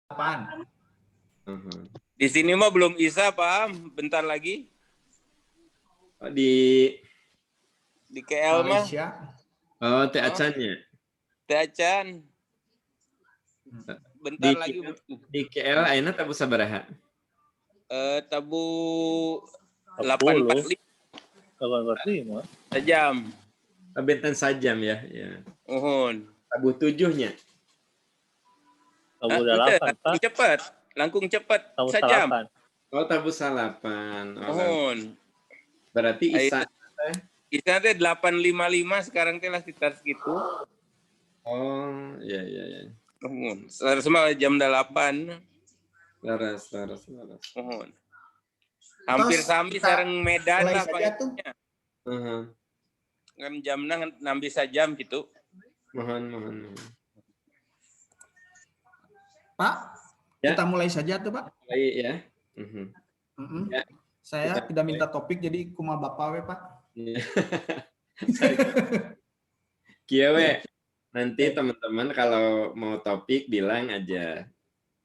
Apaan? Di sini mah belum Isa, Pak. Bentar lagi. Di KL mah. Malaysia. Oh, Teh Acannya. Teh Acan. Bentar lagi. Di KL ayeuna tabu sabaraha? Tabu 845. 845. Sejam. Benten sajam ya. Uhun. Tabu 7-nya. Tabu 8, Pak. Cepet. Langkung cepet. Tabu Sejam. 8. Oh, tabu 8. Uhun. Berarti Isa Isa teh 855 sekarang teh lah sekitar segitu. Oh, iya. Uhun. Semua jam 8. Laras. Uhun. Hampir sampai sareng Medan lah saja tuh. Kan jamna nambi sajam gitu. Mohon. Pak, ya. Kita mulai saja tuh, Pak. Baik ya. Ya. Saya tidak minta topik, jadi kuma Bapak we, Pak. Kiawe, nanti teman-teman kalau mau topik bilang aja.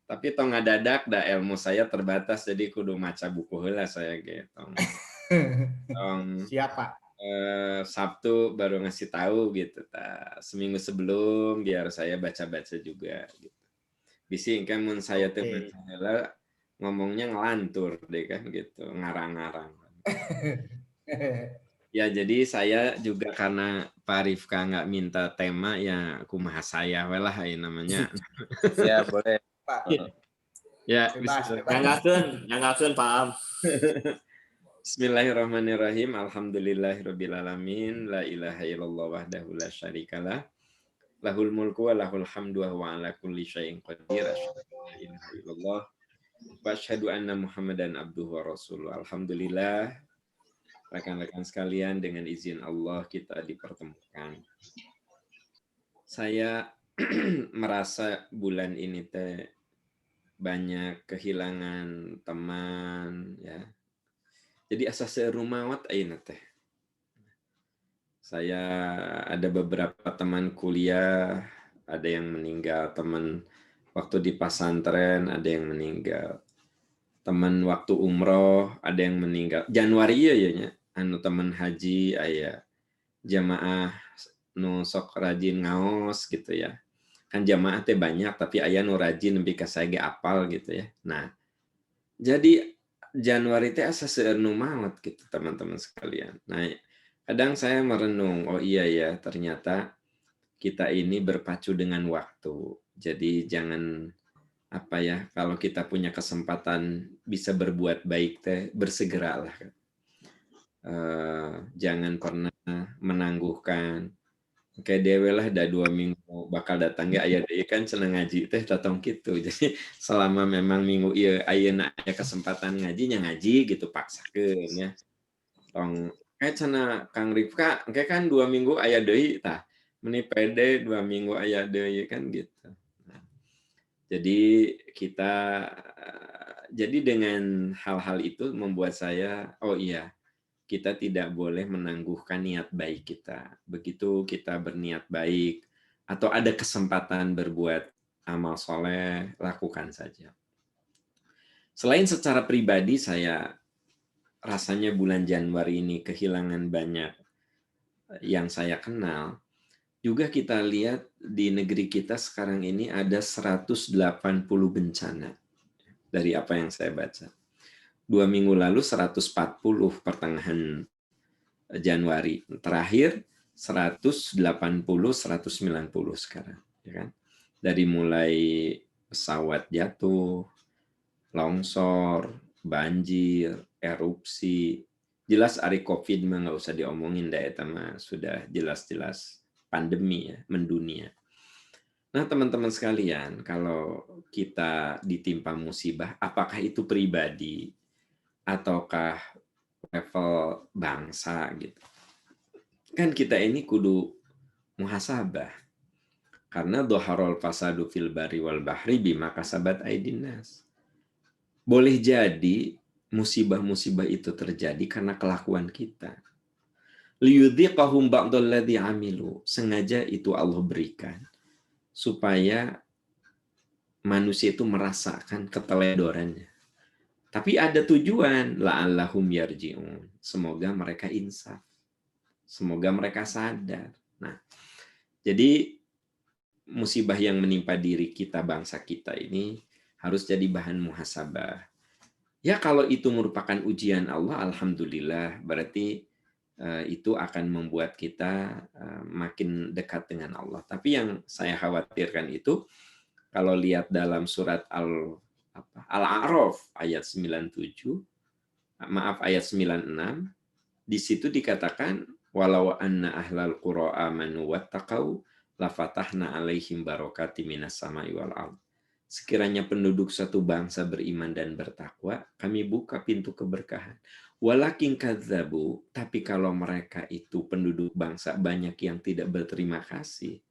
Tapi tong ngadadak da ilmu saya terbatas, jadi kudu maca buku heula saya gitu. Siapa? Sabtu baru ngasih tahu gitu. Seminggu sebelum biar saya baca-baca juga gitu. Bisi kan mun saya teh ngomongnya ngelantur deh kan gitu, ngarang-ngarang. Ya jadi saya juga karena Pak Rifka nggak minta tema ya kumaha saya welah namanya. Ya boleh. Pak. Ya, Nyangakeun paham. Bismillahirrahmanirrahim. Alhamdulillahirrabbilalamin. La ilaha illallah wahdahu la syarikalah. Lahul mulku wa lahul hamdu wa ala kulli syai'in qadir. Alhamdulillah. Wa asyhadu anna Muhammadan abduhu wa rasuluh. Alhamdulillah. Rekan-rekan sekalian, dengan izin Allah kita dipertemukan. Saya merasa bulan ini teh banyak kehilangan teman ya. Jadi asa serumawat ayeuna teh. Saya ada beberapa teman kuliah, ada yang meninggal, teman waktu di pesantren ada yang meninggal. Teman waktu umroh ada yang meninggal. Januari ya nya, anu teman haji aya jamaah nu sok rajin ngaos gitu ya. Kan jamaah teh banyak tapi aya nu rajin nepi ka sae ge apal gitu ya. Nah, jadi Januari teh asa seueur nu maot gitu teman-teman sekalian. Nah, kadang saya merenung, oh iya ya, ternyata kita ini berpacu dengan waktu. Jadi jangan apa ya, kalau kita punya kesempatan bisa berbuat baik teh bersegeralah. Jangan pernah menangguhkan. Kayak dewe lah dah 2 minggu bakal datang ya aya deui kan cenah ngaji teh tatong kitu. Jadi selama memang minggu ieu ayeuna aya kesempatan ngaji nya ngaji gitu paksakeun ya. Tong cenah Kang Rifka engke kan 2 minggu aya deui tah. Meni pede 2 minggu aya deui kan gitu. Nah, jadi jadi dengan hal-hal itu membuat saya oh iya kita tidak boleh menangguhkan niat baik kita. Begitu kita berniat baik atau ada kesempatan berbuat amal soleh, lakukan saja. Selain secara pribadi, saya rasanya bulan Januari ini kehilangan banyak yang saya kenal. Juga kita lihat di negeri kita sekarang ini ada 180 bencana dari apa yang saya baca. 2 minggu lalu 140 pertengahan Januari. Terakhir 180, 190 sekarang. Ya kan? Dari mulai pesawat jatuh, longsor, banjir, erupsi. Jelas hari COVID mah nggak usah diomongin dah eta mah sudah jelas-jelas pandemi ya, mendunia. Nah teman-teman sekalian, kalau kita ditimpa musibah, apakah itu pribadi ataukah level bangsa gitu. Kan kita ini kudu muhasabah. Karena dhaharul fasadu fil bari wal bahri bima kasabat aydin nas. Boleh jadi musibah-musibah itu terjadi karena kelakuan kita. Liyudhiqahum ba'dalladzi amilu. Sengaja itu Allah berikan supaya manusia itu merasakan keteledorannya. Tapi ada tujuan, la'allahum yarji'un. Semoga mereka insaf. Semoga mereka sadar. Nah, jadi musibah yang menimpa diri kita, bangsa kita ini harus jadi bahan muhasabah. Ya kalau itu merupakan ujian Allah, alhamdulillah, berarti itu akan membuat kita makin dekat dengan Allah. Tapi yang saya khawatirkan itu, kalau lihat dalam surat Al-A'raf ayat 97, ayat 96, di situ dikatakan, walau anna ahlal qura amanu wattaqau lafatahna alaihim barakati minas sama'i wal ardh. Sekiranya penduduk satu bangsa beriman dan bertakwa, kami buka pintu keberkahan. Walakin kadzabu, tapi kalau mereka itu penduduk bangsa banyak yang tidak berterima kasih,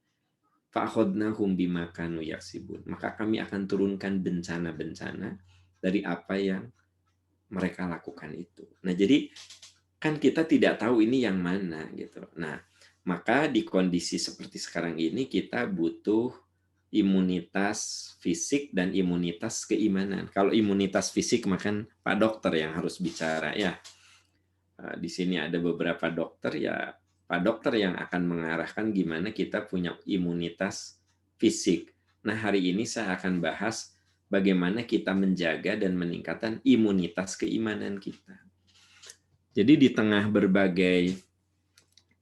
fa'akhadnahum bima kanu yaksibun. Maka kami akan turunkan bencana-bencana dari apa yang mereka lakukan itu. Nah, jadi kan kita tidak tahu ini yang mana gitu. Nah, maka di kondisi seperti sekarang ini kita butuh imunitas fisik dan imunitas keimanan. Kalau imunitas fisik makan Pak Dokter yang harus bicara ya. Di sini ada beberapa dokter ya, Pak Dokter yang akan mengarahkan gimana kita punya imunitas fisik. Nah, hari ini saya akan bahas bagaimana kita menjaga dan meningkatkan imunitas keimanan kita. Jadi di tengah berbagai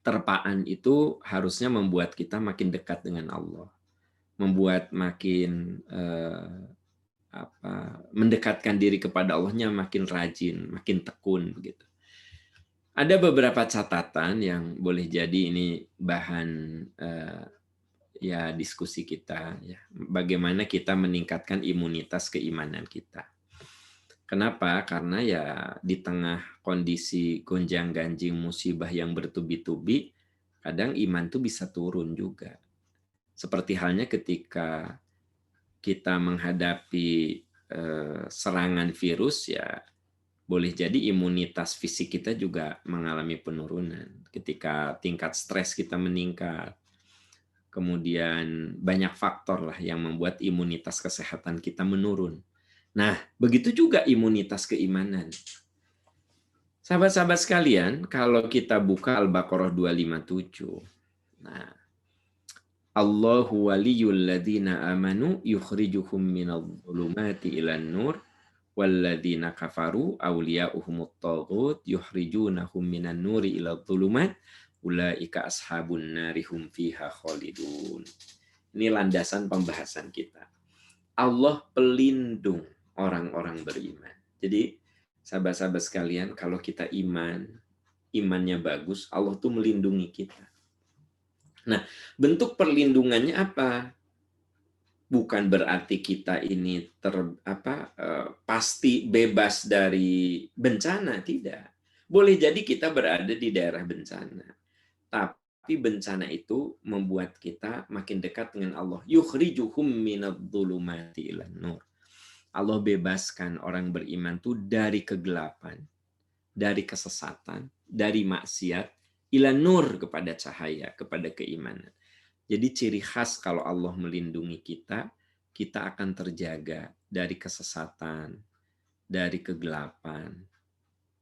terpaan itu harusnya membuat kita makin dekat dengan Allah. Membuat makin mendekatkan diri kepada Allahnya makin rajin, makin tekun begitu. Ada beberapa catatan yang boleh jadi ini bahan ya diskusi kita ya. Bagaimana kita meningkatkan imunitas keimanan kita. Kenapa? Karena ya di tengah kondisi gonjang-ganjing musibah yang bertubi-tubi, kadang iman tuh bisa turun juga. Seperti halnya ketika kita menghadapi serangan virus, ya boleh jadi imunitas fisik kita juga mengalami penurunan. Ketika tingkat stres kita meningkat, kemudian banyak faktor lah yang membuat imunitas kesehatan kita menurun. Nah, begitu juga imunitas keimanan. Sahabat-sahabat sekalian, kalau kita buka Al-Baqarah 257, nah, Allahu waliyul ladzina amanu yukhrijuhum minadh-dhulumati ilan nur walladzina kafaru awliya'uhumut taghut yukhrijunahum minan nuri iladh dhulumat ulaika ashabun nari hum fiha khalidun. Ini landasan pembahasan kita. Allah pelindung orang-orang beriman. Jadi sahabat-sahabat sekalian, kalau kita imannya bagus, Allah tuh melindungi kita. Nah, bentuk perlindungannya apa? Bukan berarti kita ini pasti bebas dari bencana, tidak. Boleh jadi kita berada di daerah bencana. Tapi bencana itu membuat kita makin dekat dengan Allah. Yukhrijuhum minadh-dhulumati ilan nur. Allah bebaskan orang beriman itu dari kegelapan, dari kesesatan, dari maksiat, ila nur kepada cahaya, kepada keimanan. Jadi ciri khas kalau Allah melindungi kita, kita akan terjaga dari kesesatan, dari kegelapan.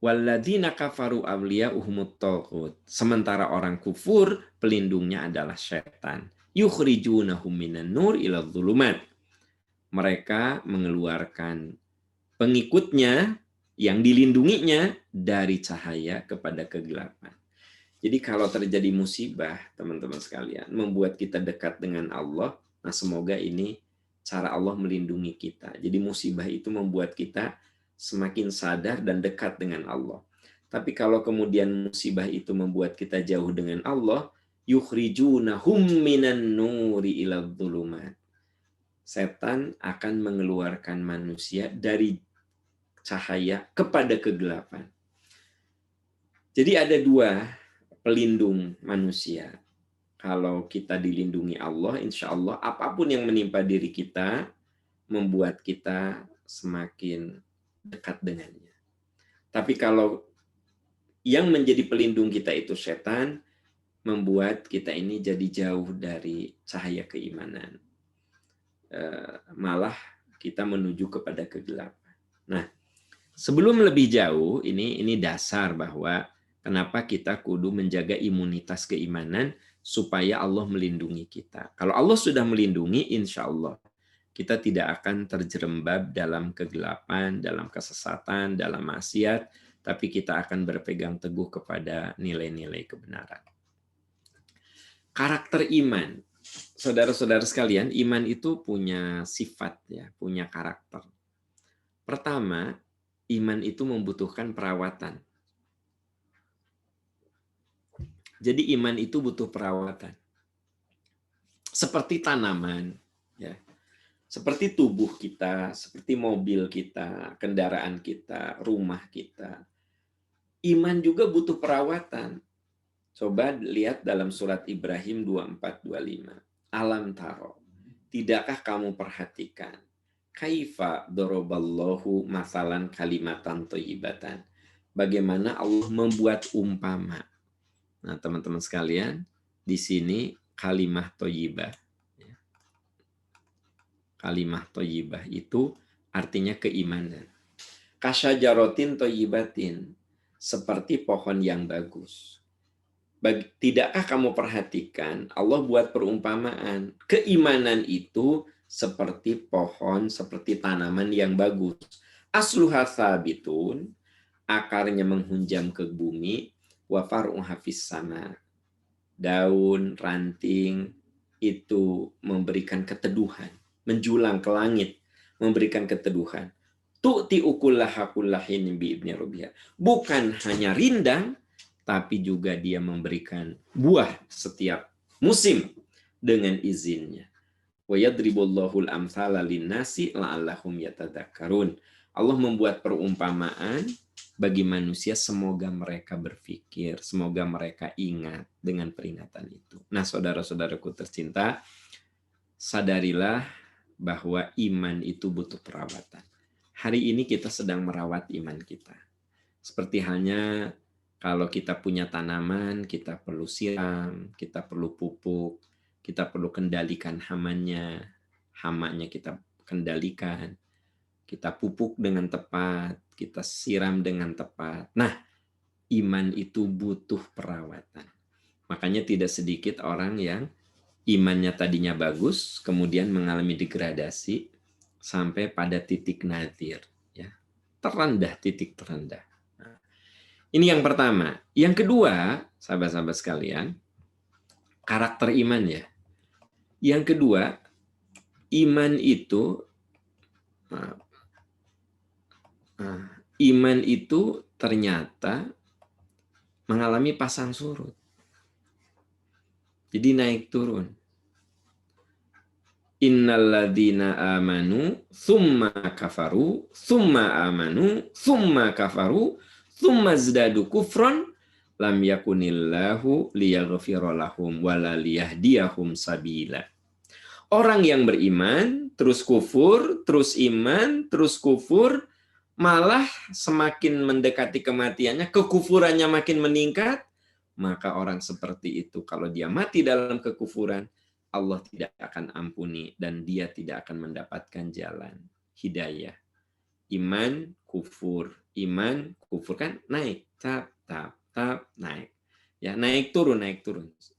Walladzina kafaru awliya'uhumut taghut. Sementara orang kufur, pelindungnya adalah syaitan. Yukhrijunahum minan nur ila dhulumat. Mereka mengeluarkan pengikutnya yang dilindunginya dari cahaya kepada kegelapan. Jadi kalau terjadi musibah, teman-teman sekalian, membuat kita dekat dengan Allah, nah semoga ini cara Allah melindungi kita. Jadi musibah itu membuat kita semakin sadar dan dekat dengan Allah. Tapi kalau kemudian musibah itu membuat kita jauh dengan Allah, yukhrijunahum minan nuri ila dhulumat. Setan akan mengeluarkan manusia dari cahaya kepada kegelapan. Jadi ada dua pelindung manusia. Kalau kita dilindungi Allah, insya Allah apapun yang menimpa diri kita membuat kita semakin dekat dengannya. Tapi kalau yang menjadi pelindung kita itu setan, membuat kita ini jadi jauh dari cahaya keimanan. malah kita menuju kepada kegelapan. Nah, sebelum lebih jauh, ini dasar bahwa kenapa kita kudu menjaga imunitas keimanan supaya Allah melindungi kita. Kalau Allah sudah melindungi, insya Allah kita tidak akan terjerembab dalam kegelapan, dalam kesesatan, dalam maksiat, tapi kita akan berpegang teguh kepada nilai-nilai kebenaran. Karakter iman. Saudara-saudara sekalian, iman itu punya sifat, ya, punya karakter. Pertama, iman itu membutuhkan perawatan. Jadi iman itu butuh perawatan. Seperti tanaman, ya. Seperti tubuh kita, seperti mobil kita, kendaraan kita, rumah kita. Iman juga butuh perawatan. Coba lihat dalam surat Ibrahim 24-25. Alam taro, tidakkah kamu perhatikan? Kaifa doroballahu masalan kalimatan thayyibatan. Bagaimana Allah membuat umpama. Nah, teman-teman sekalian, di sini kalimah thayyibah. Kalimah thayyibah itu artinya keimanan. Kasyajarotin thayyibatin, seperti pohon yang bagus. Tidakkah kamu perhatikan Allah buat perumpamaan? Keimanan itu seperti pohon, seperti tanaman yang bagus. Asluha tsabitun, akarnya menghunjam ke bumi, wa far'uha fis sama. Daun, ranting itu memberikan keteduhan, menjulang ke langit, memberikan keteduhan. Tu'ti ukullaha kullahin bi ibni rubiha. Bukan hanya rindang, tapi juga dia memberikan buah setiap musim dengan izinnya. Wa yadribullahu al-amthala lin-nasi la'allahum yatadzakkarun. Allah membuat perumpamaan bagi manusia, semoga mereka berpikir, semoga mereka ingat dengan peringatan itu. Nah, saudara-saudaraku tercinta, sadarilah bahwa iman itu butuh perawatan. Hari ini kita sedang merawat iman kita. Seperti halnya kalau kita punya tanaman, kita perlu siram, kita perlu pupuk, kita perlu kendalikan hamanya kita kendalikan, kita pupuk dengan tepat, kita siram dengan tepat. Nah, iman itu butuh perawatan. Makanya tidak sedikit orang yang imannya tadinya bagus, kemudian mengalami degradasi sampai pada titik nadir, ya, terendah, titik terendah. Nah, ini yang pertama. Yang kedua, sahabat-sahabat sekalian, karakter iman, ya. Yang kedua, iman itu ternyata mengalami pasang surut. Jadi naik turun. Innalladzina amanu tsumma kafaru tsumma amanu tsumma kafaru tsumma zdadu kufran lam yakunillahu liyaghfira lahum wala liyahdiyahum sabila. Orang yang beriman terus kufur, terus iman, terus kufur, malah semakin mendekati kematiannya, kekufurannya makin meningkat, maka orang seperti itu kalau dia mati dalam kekufuran, Allah tidak akan ampuni dan dia tidak akan mendapatkan jalan hidayah. Iman, kufur kan naik, tap naik. Ya, naik turun,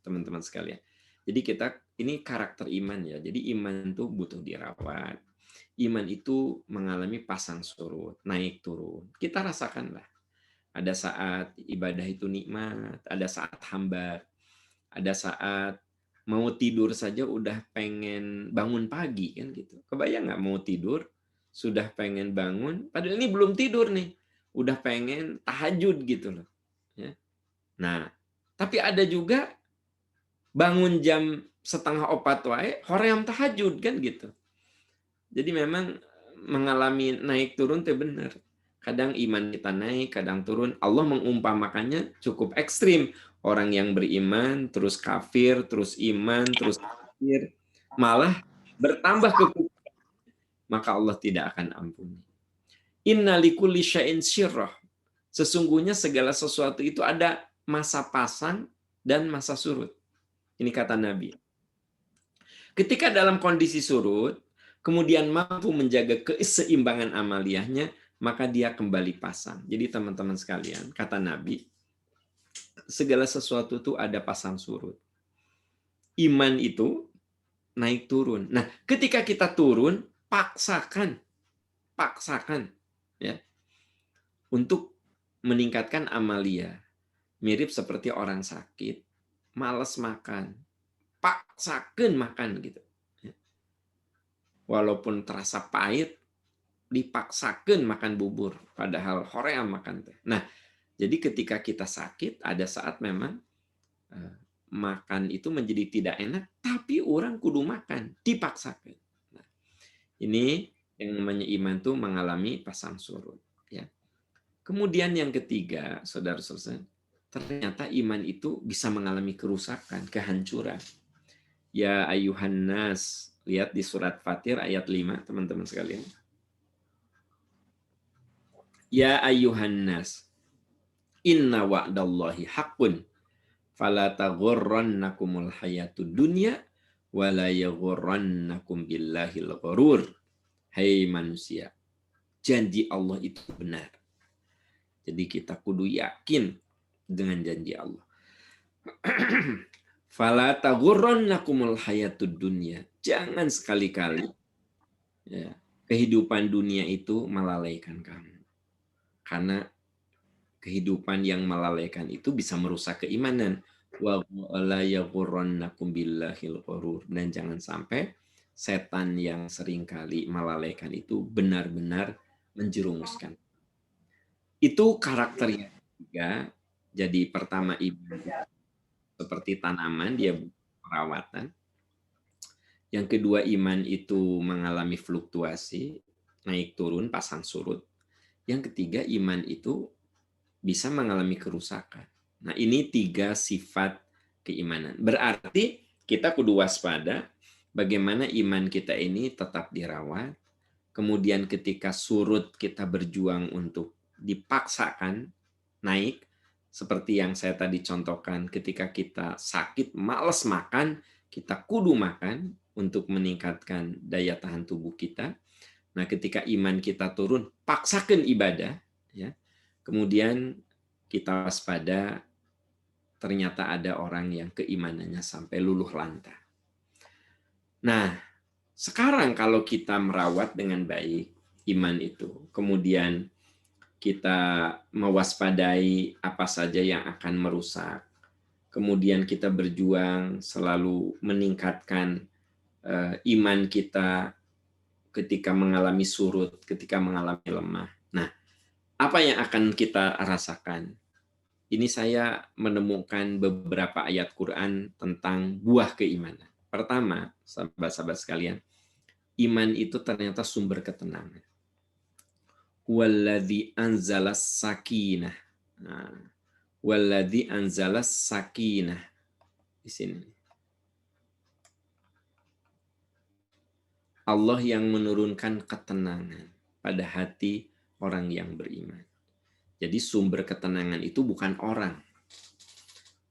teman-teman sekalian. Jadi ini karakter iman, ya. Jadi iman itu butuh dirawat. Iman itu mengalami pasang surut, naik turun. Kita rasakanlah. Ada saat ibadah itu nikmat, ada saat hambar, ada saat mau tidur saja udah pengen bangun pagi, kan gitu. Kebayang nggak mau tidur, sudah pengen bangun, padahal ini belum tidur nih, udah pengen tahajud gitu loh. Ya. Nah, tapi ada juga bangun jam 3:30 wae, hoream tahajud, kan gitu. Jadi memang mengalami naik turun itu benar. Kadang iman kita naik, kadang turun. Allah mengumpamakannya cukup ekstrim. Orang yang beriman, terus kafir, terus iman, terus kafir. Malah bertambah kekufuran. Maka Allah tidak akan ampuni. Inna likulli syai'in syirrah. Sesungguhnya segala sesuatu itu ada masa pasang dan masa surut. Ini kata Nabi. Ketika dalam kondisi surut, kemudian mampu menjaga keseimbangan amaliyahnya, maka dia kembali pasang. Jadi teman-teman sekalian, kata Nabi, segala sesuatu itu ada pasang surut. Iman itu naik turun. Nah, ketika kita turun, paksakan ya untuk meningkatkan amalia. Mirip seperti orang sakit, malas makan, paksakan makan gitu. Walaupun terasa pahit, dipaksakan makan bubur, padahal hoream makan teh. Nah, jadi ketika kita sakit, ada saat memang makan itu menjadi tidak enak, tapi orang kudu makan, dipaksakan. Nah, ini yang namanya iman itu mengalami pasang surut. Ya. Kemudian yang ketiga, saudara-saudara, ternyata iman itu bisa mengalami kerusakan, kehancuran. Ya ayuhan nas, lihat di surat Fatir ayat 5, teman-teman sekalian. Ya ayuhan nas, inna wa'dallahi haqqun, fala taghurrannakumul hayatud dunya, wala yaghurrannakum billahil ghurur. Hai manusia, janji Allah itu benar. Jadi kita kudu yakin dengan janji Allah. Fala taghurrannakumul hayatud dunya. Jangan sekali-kali ya, kehidupan dunia itu melalaikan kamu. Karena kehidupan yang melalaikan itu bisa merusak keimanan. Wa la yaghurrannakum billahil ghurur. Dan jangan sampai setan yang seringkali melalaikan itu benar-benar menjerumuskan. Itu karakter yang ketiga. Jadi pertama iman seperti tanaman, dia perawatan. Yang kedua iman itu mengalami fluktuasi, naik turun, pasang surut. Yang ketiga iman itu bisa mengalami kerusakan. Nah, ini 3 sifat keimanan. Berarti kita kudu waspada bagaimana iman kita ini tetap dirawat. Kemudian ketika surut kita berjuang untuk dipaksakan naik, seperti yang saya tadi contohkan, ketika kita sakit, malas makan, kita kudu makan untuk meningkatkan daya tahan tubuh kita. Nah, ketika iman kita turun, paksakan ibadah, ya. Kemudian kita waspada, ternyata ada orang yang keimanannya sampai luluh lantah. Nah, sekarang kalau kita merawat dengan baik iman itu, kemudian kita mewaspadai apa saja yang akan merusak, kemudian kita berjuang selalu meningkatkan iman kita ketika mengalami surut, ketika mengalami lemah. Nah, apa yang akan kita rasakan? Ini saya menemukan beberapa ayat Quran tentang buah keimanan. Pertama, sahabat-sahabat sekalian, iman itu ternyata sumber ketenangan. Walladzi anzalas sakinah. Nah, walladzi anzalas sakinah. Di sini. Allah yang menurunkan ketenangan pada hati orang yang beriman. Jadi sumber ketenangan itu bukan orang.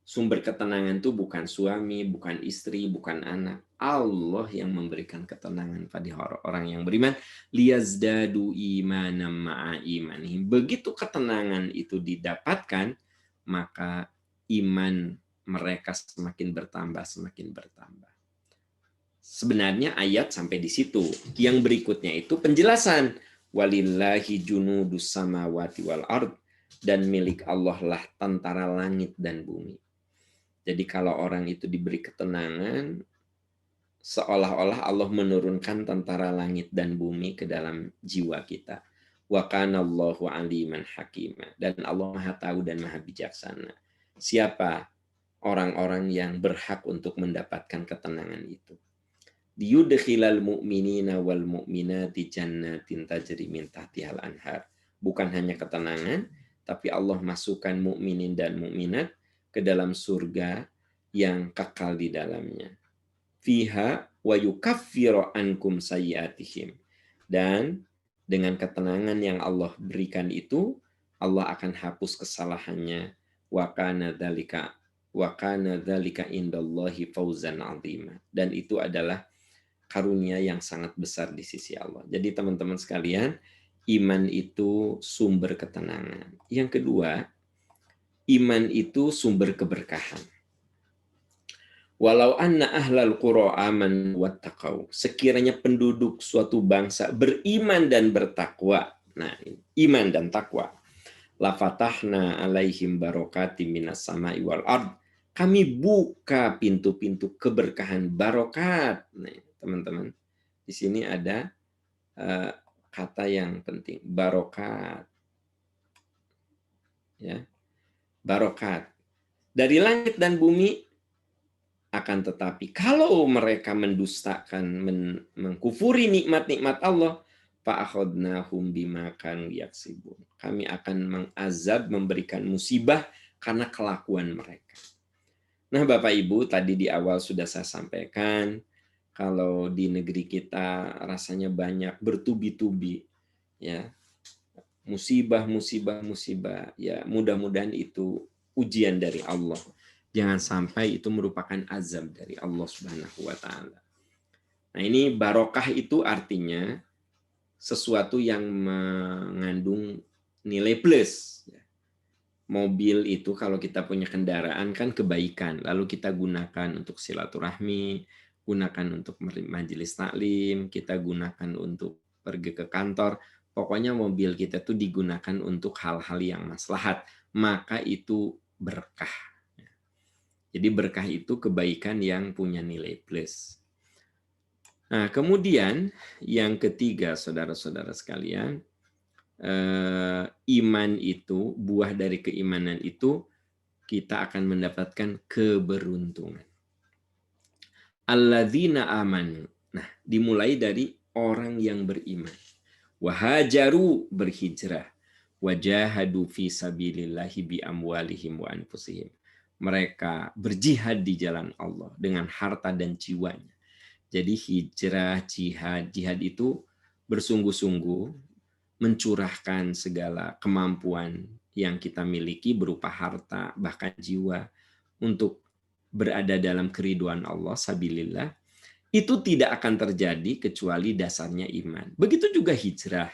Sumber ketenangan itu bukan suami, bukan istri, bukan anak. Allah yang memberikan ketenangan pada orang yang beriman. Liyazdadu imanam ma'a imanihim. Begitu ketenangan itu didapatkan, maka iman mereka semakin bertambah, semakin bertambah. Sebenarnya ayat sampai di situ. Yang berikutnya itu penjelasan. Walillahi junudus samawati wal ard. Dan milik Allah lah tentara langit dan bumi. Jadi kalau orang itu diberi ketenangan, seolah-olah Allah menurunkan tentara langit dan bumi ke dalam jiwa kita. Wa kanallahu aliman hakima. Dan Allah Maha tahu dan Maha bijaksana. Siapa orang-orang yang berhak untuk mendapatkan ketenangan itu? Liyudkhilal mu'minina wal mu'minati jannatin tajri min tahtihal anhar. Bukan hanya ketenangan, tapi Allah masukkan mukminin dan mukminat ke dalam surga yang kekal di dalamnya. Fiha wa yukaffiru ankum sayyi'atihim. Dan dengan ketenangan yang Allah berikan itu, Allah akan hapus kesalahannya. Wa kana dzalika indallahi fauzan 'azima. Dan itu adalah karunia yang sangat besar di sisi Allah. Jadi teman-teman sekalian, iman itu sumber ketenangan. Yang kedua, iman itu sumber keberkahan. Walau anna ahlal qura aman wattaqau. Sekiranya penduduk suatu bangsa beriman dan bertakwa. Nah, iman dan takwa. La fatahna alaihim barokati minas sama'i wal ard. Kami buka pintu-pintu keberkahan barokat. Nah, teman-teman, di sini ada kata yang penting, barokat. Ya. Barokat. Dari langit dan bumi. Akan tetapi kalau mereka mendustakan, mengkufuri nikmat-nikmat Allah, fa'akhadnahum bima kanu yaksibun. Kami akan mengazab, memberikan musibah karena kelakuan mereka. Nah, Bapak Ibu, tadi di awal sudah saya sampaikan, kalau di negeri kita rasanya banyak bertubi-tubi, ya, musibah. Ya, mudah-mudahan itu ujian dari Allah. Jangan sampai itu merupakan azab dari Allah Subhanahu wa taala. Nah, ini barokah itu artinya sesuatu yang mengandung nilai plus. Mobil itu kalau kita punya kendaraan kan kebaikan, lalu kita gunakan untuk silaturahmi, gunakan untuk majelis taklim, kita gunakan untuk pergi ke kantor. Pokoknya mobil kita tuh digunakan untuk hal-hal yang maslahat, maka itu berkah. Jadi berkah itu kebaikan yang punya nilai plus. Nah, kemudian yang ketiga, saudara-saudara sekalian, iman itu, buah dari keimanan itu, kita akan mendapatkan keberuntungan. Alladzina amanu. Nah, dimulai dari orang yang beriman. Wahajaru, berhijrah. Wajahadu fi sabilillahi bi amwalihim wa anfusihim. Mereka berjihad di jalan Allah dengan harta dan jiwanya. Jadi hijrah, jihad itu bersungguh-sungguh mencurahkan segala kemampuan yang kita miliki berupa harta, bahkan jiwa, untuk berada dalam keriduan Allah, sabilillah. Itu tidak akan terjadi kecuali dasarnya iman. Begitu juga hijrah,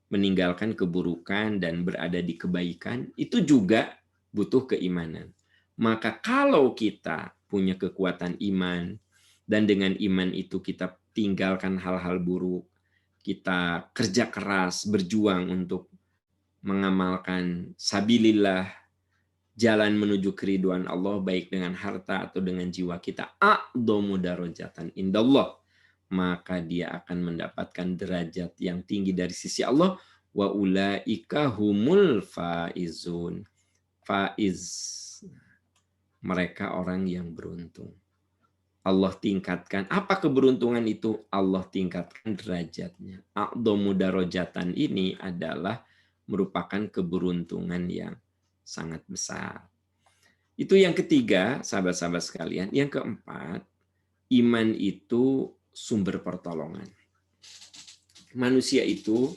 meninggalkan keburukan dan berada di kebaikan, itu juga butuh keimanan. Maka kalau kita punya kekuatan iman, dan dengan iman itu kita tinggalkan hal-hal buruk, kita kerja keras, berjuang untuk mengamalkan sabilillah, jalan menuju keriduan Allah, baik dengan harta atau dengan jiwa kita, a'dhamu darajatan indallah, maka dia akan mendapatkan derajat yang tinggi dari sisi Allah, wa ulaika humul faizun. Faiz, mereka orang yang beruntung. Allah tingkatkan. Apa keberuntungan itu? Allah tingkatkan derajatnya. A'dhamu darajatan ini adalah merupakan keberuntungan yang sangat besar. Itu yang ketiga, sahabat-sahabat sekalian. Yang keempat, iman itu sumber pertolongan. Manusia itu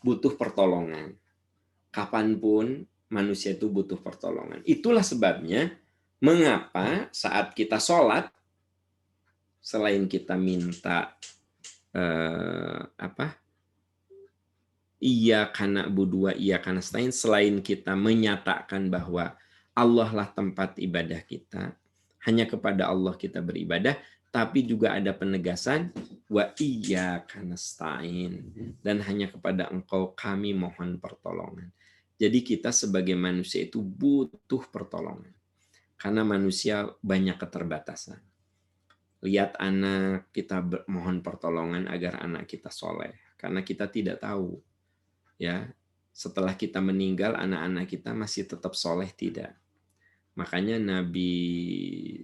butuh pertolongan. Kapanpun manusia itu butuh pertolongan. Itulah sebabnya mengapa saat kita sholat, selain kita minta iyyaka na'budu wa iyyaka nasta'in, selain kita menyatakan bahwa Allah lah tempat ibadah kita, hanya kepada Allah kita beribadah, tapi juga ada penegasan wa iyyaka nasta'in, dan hanya kepada Engkau kami mohon pertolongan. Jadi kita sebagai manusia itu butuh pertolongan. Karena manusia banyak keterbatasan. Lihat anak, kita mohon pertolongan agar anak kita soleh. Karena kita tidak tahu, ya, setelah kita meninggal anak-anak kita masih tetap soleh tidak. Makanya Nabi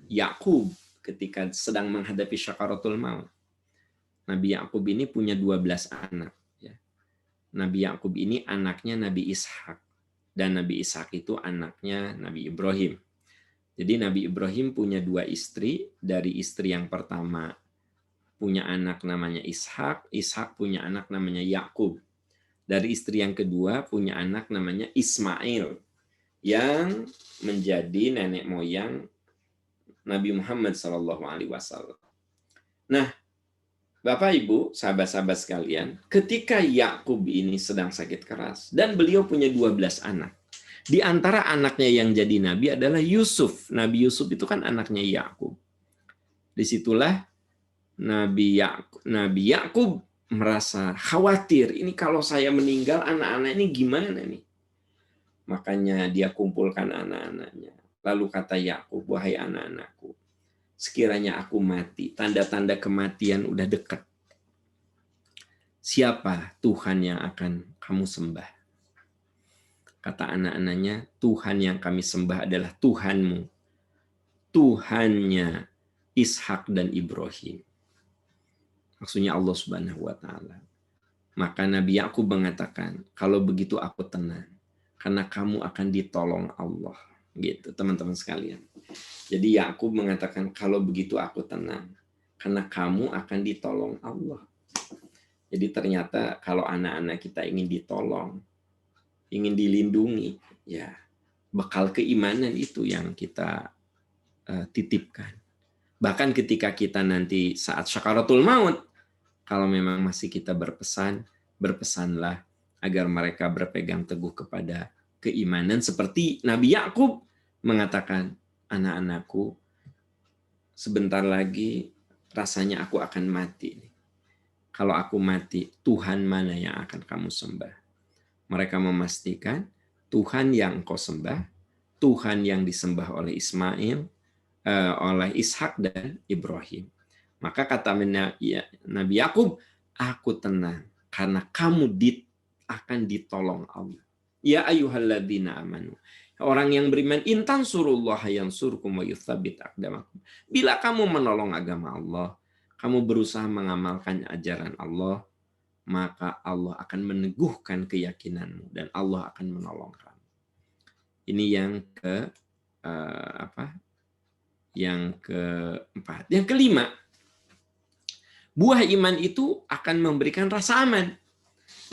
Yakub ketika sedang menghadapi syakaratul maut, Nabi Yakub ini punya 12 anak. Ya. Nabi Yakub ini anaknya Nabi Ishak. Dan Nabi Ishak itu anaknya Nabi Ibrahim. Jadi Nabi Ibrahim punya 2 istri. Dari istri yang pertama punya anak namanya Ishak. Ishak punya anak namanya Yakub. Dari istri yang kedua punya anak namanya Ismail, yang menjadi nenek moyang Nabi Muhammad SAW. Nah, Bapak Ibu, sahabat-sahabat sekalian, ketika Yakub ini sedang sakit keras dan beliau punya 12 anak. Di antara anaknya yang jadi nabi adalah Yusuf. Nabi Yusuf itu kan anaknya Yakub. Disitulah Nabi Yakub merasa khawatir. Ini kalau saya meninggal, anak-anak ini gimana nih? Makanya dia kumpulkan anak-anaknya. Lalu kata Yakub, wahai anak-anakku, sekiranya aku mati, tanda-tanda kematian udah dekat. Siapa Tuhan yang akan kamu sembah? Kata anak-anaknya, Tuhan yang kami sembah adalah Tuhanmu. Tuhannya Ishak dan Ibrahim. Maksudnya Allah Subhanahu wa Ta'ala. Maka Nabi Yakub mengatakan, kalau begitu aku tenang, karena kamu akan ditolong Allah. Gitu, teman-teman sekalian. Jadi Yakub mengatakan, kalau begitu aku tenang, karena kamu akan ditolong Allah. Jadi ternyata kalau anak-anak kita ingin ditolong, ingin dilindungi, ya bekal keimanan itu yang kita titipkan. Bahkan ketika kita nanti saat syakaratul maut, kalau memang masih kita berpesanlah agar mereka berpegang teguh kepada keimanan seperti Nabi Yakub mengatakan, anak-anakku, sebentar lagi rasanya aku akan mati. Kalau aku mati, Tuhan mana yang akan kamu sembah? Mereka memastikan Tuhan yang engkau sembah, Tuhan yang disembah oleh Ismail, oleh Ishak dan Ibrahim. Maka kata Nabi Yakub, aku tenang karena kamu akan ditolong Allah. Ya ayyuhalladzina amanu. Orang yang beriman, intan surullah yang surkum wa yuthabit aqdamakum. Bila kamu menolong agama Allah, kamu berusaha mengamalkan ajaran Allah, maka Allah akan meneguhkan keyakinanmu dan Allah akan menolong kamu. Ini yang yang keempat. Yang kelima, buah iman itu akan memberikan rasa aman.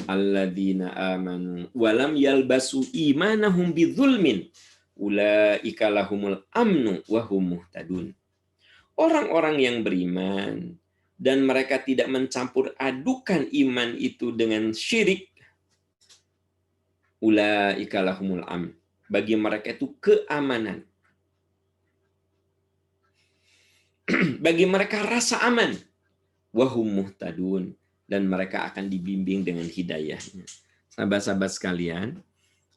Alladzina amanu walam yalbasu imanahum bidzulmin ulaika lahumul amnu wa hum muhtadun. Orang-orang yang beriman dan mereka tidak mencampur adukan iman itu dengan syirik, ulaika lahumul amn. Bagi mereka itu keamanan. Bagi mereka rasa aman. Wa hum muhtadun. Dan mereka akan dibimbing dengan hidayahnya. Sahabat-sahabat sekalian,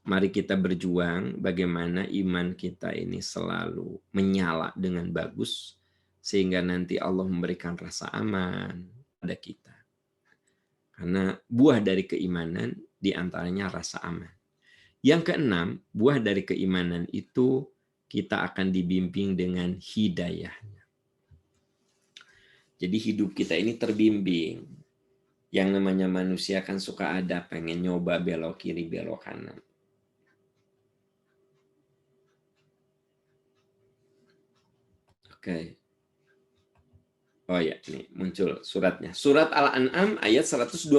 mari kita berjuang bagaimana iman kita ini selalu menyala dengan bagus, sehingga nanti Allah memberikan rasa aman pada kita. Karena buah dari keimanan diantaranya rasa aman. Yang keenam, buah dari keimanan itu kita akan dibimbing dengan hidayahnya. Jadi hidup kita ini terbimbing. Yang namanya manusia kan suka ada pengen nyoba belok kiri, belok kanan. Oke. Oh ya, ini muncul suratnya. Surat Al-An'am ayat 125.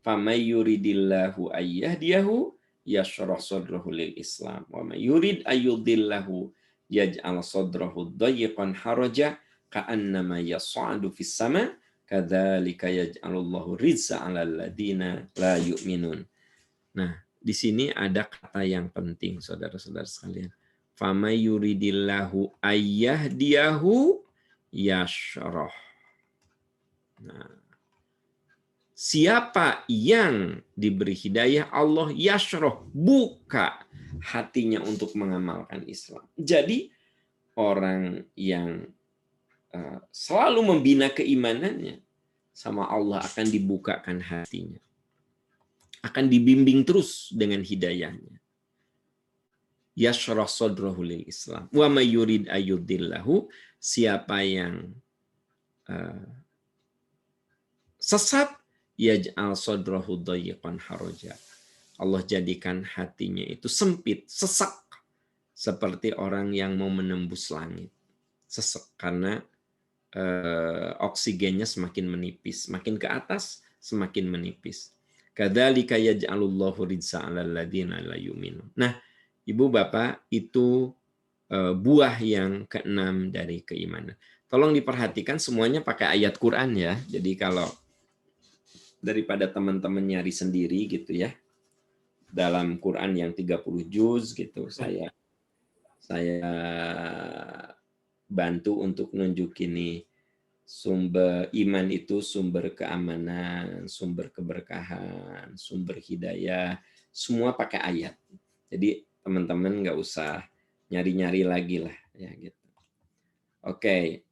Famay yuridillahu ayyahdiyahu yashrah sadrahu lil Islam wa may yurid ayyudillahu yaj'al sadrahu dayyqan haraja ka'annama yas'adu fis sama' kadzalika yaj'alullahu rizqa 'alal ladzina la yu'minun. Nah, di sini ada kata yang penting saudara-saudara sekalian. Famay yuridillahu ayyahdiyahu yashrah. Nah, siapa yang diberi hidayah Allah yashrah, buka hatinya untuk mengamalkan Islam. Jadi orang yang selalu membina keimanannya sama Allah akan dibukakan hatinya. Akan dibimbing terus dengan hidayahnya. Yashrah sadrahu lil Islam. Wa may yurid ayyudillahu, siapa yang sesat, yaj'al sadrahu dayyqan haraja. Allah jadikan hatinya itu sempit, sesak, seperti orang yang mau menembus langit. Sesak karena oksigennya semakin menipis, makin ke atas semakin menipis. Kadzalika yaj'alullahu rizqa 'alal ladzina la yu'minun. Nah, Ibu Bapak, itu buah yang keenam dari keimanan. Tolong diperhatikan semuanya pakai ayat Quran ya. Jadi kalau daripada teman-teman nyari sendiri gitu ya, dalam Quran yang 30 juz gitu, saya bantu untuk nunjukin nih sumber iman itu sumber keamanan, sumber keberkahan, sumber hidayah, semua pakai ayat. Jadi teman-teman nggak usah nyari-nyari lagi lah ya gitu. Oke.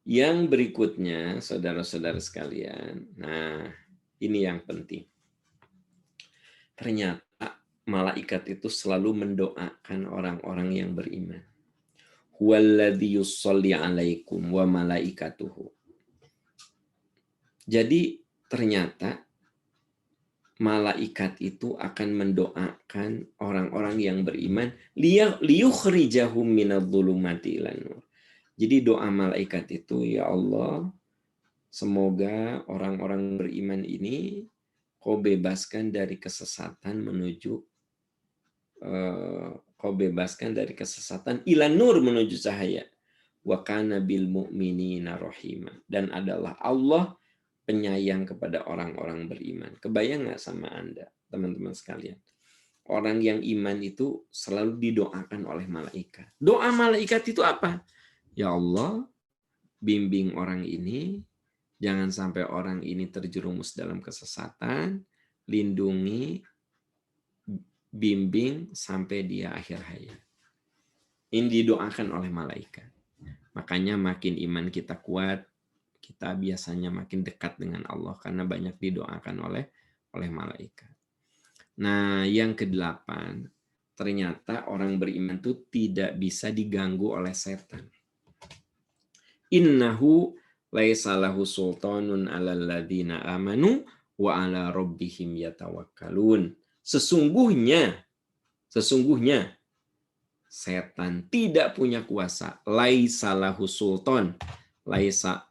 Yang berikutnya saudara-saudara sekalian. Nah, ini yang penting. Ternyata malaikat itu selalu mendoakan orang-orang yang beriman. Huwallazi yusolli alaikum wa malaikatuhu. Jadi ternyata malaikat itu akan mendoakan orang-orang yang beriman liyukhrijahum minadh-dhulumati ilan nur. Jadi doa malaikat itu, ya Allah, semoga orang-orang beriman ini kau bebaskan dari kesesatan ilan nur menuju cahaya. Wa kana bil mu'minina rahima. Dan adalah Allah penyayang kepada orang-orang beriman. Kebayang nggak sama Anda, teman-teman sekalian? Orang yang iman itu selalu didoakan oleh malaikat. Doa malaikat itu apa? Ya Allah, bimbing orang ini, jangan sampai orang ini terjerumus dalam kesesatan, lindungi, bimbing sampai dia akhir hayat. Ini didoakan oleh malaikat. Makanya makin iman kita kuat, kita biasanya makin dekat dengan Allah karena banyak didoakan oleh malaikat. Nah, yang ke-8, ternyata orang beriman itu tidak bisa diganggu oleh setan. Innahu laisa lahu sultanun 'alal ladzina amanu wa 'ala rabbihim yatawakkalun. Sesungguhnya setan tidak punya kuasa. Laisa lahu sultan. Laisa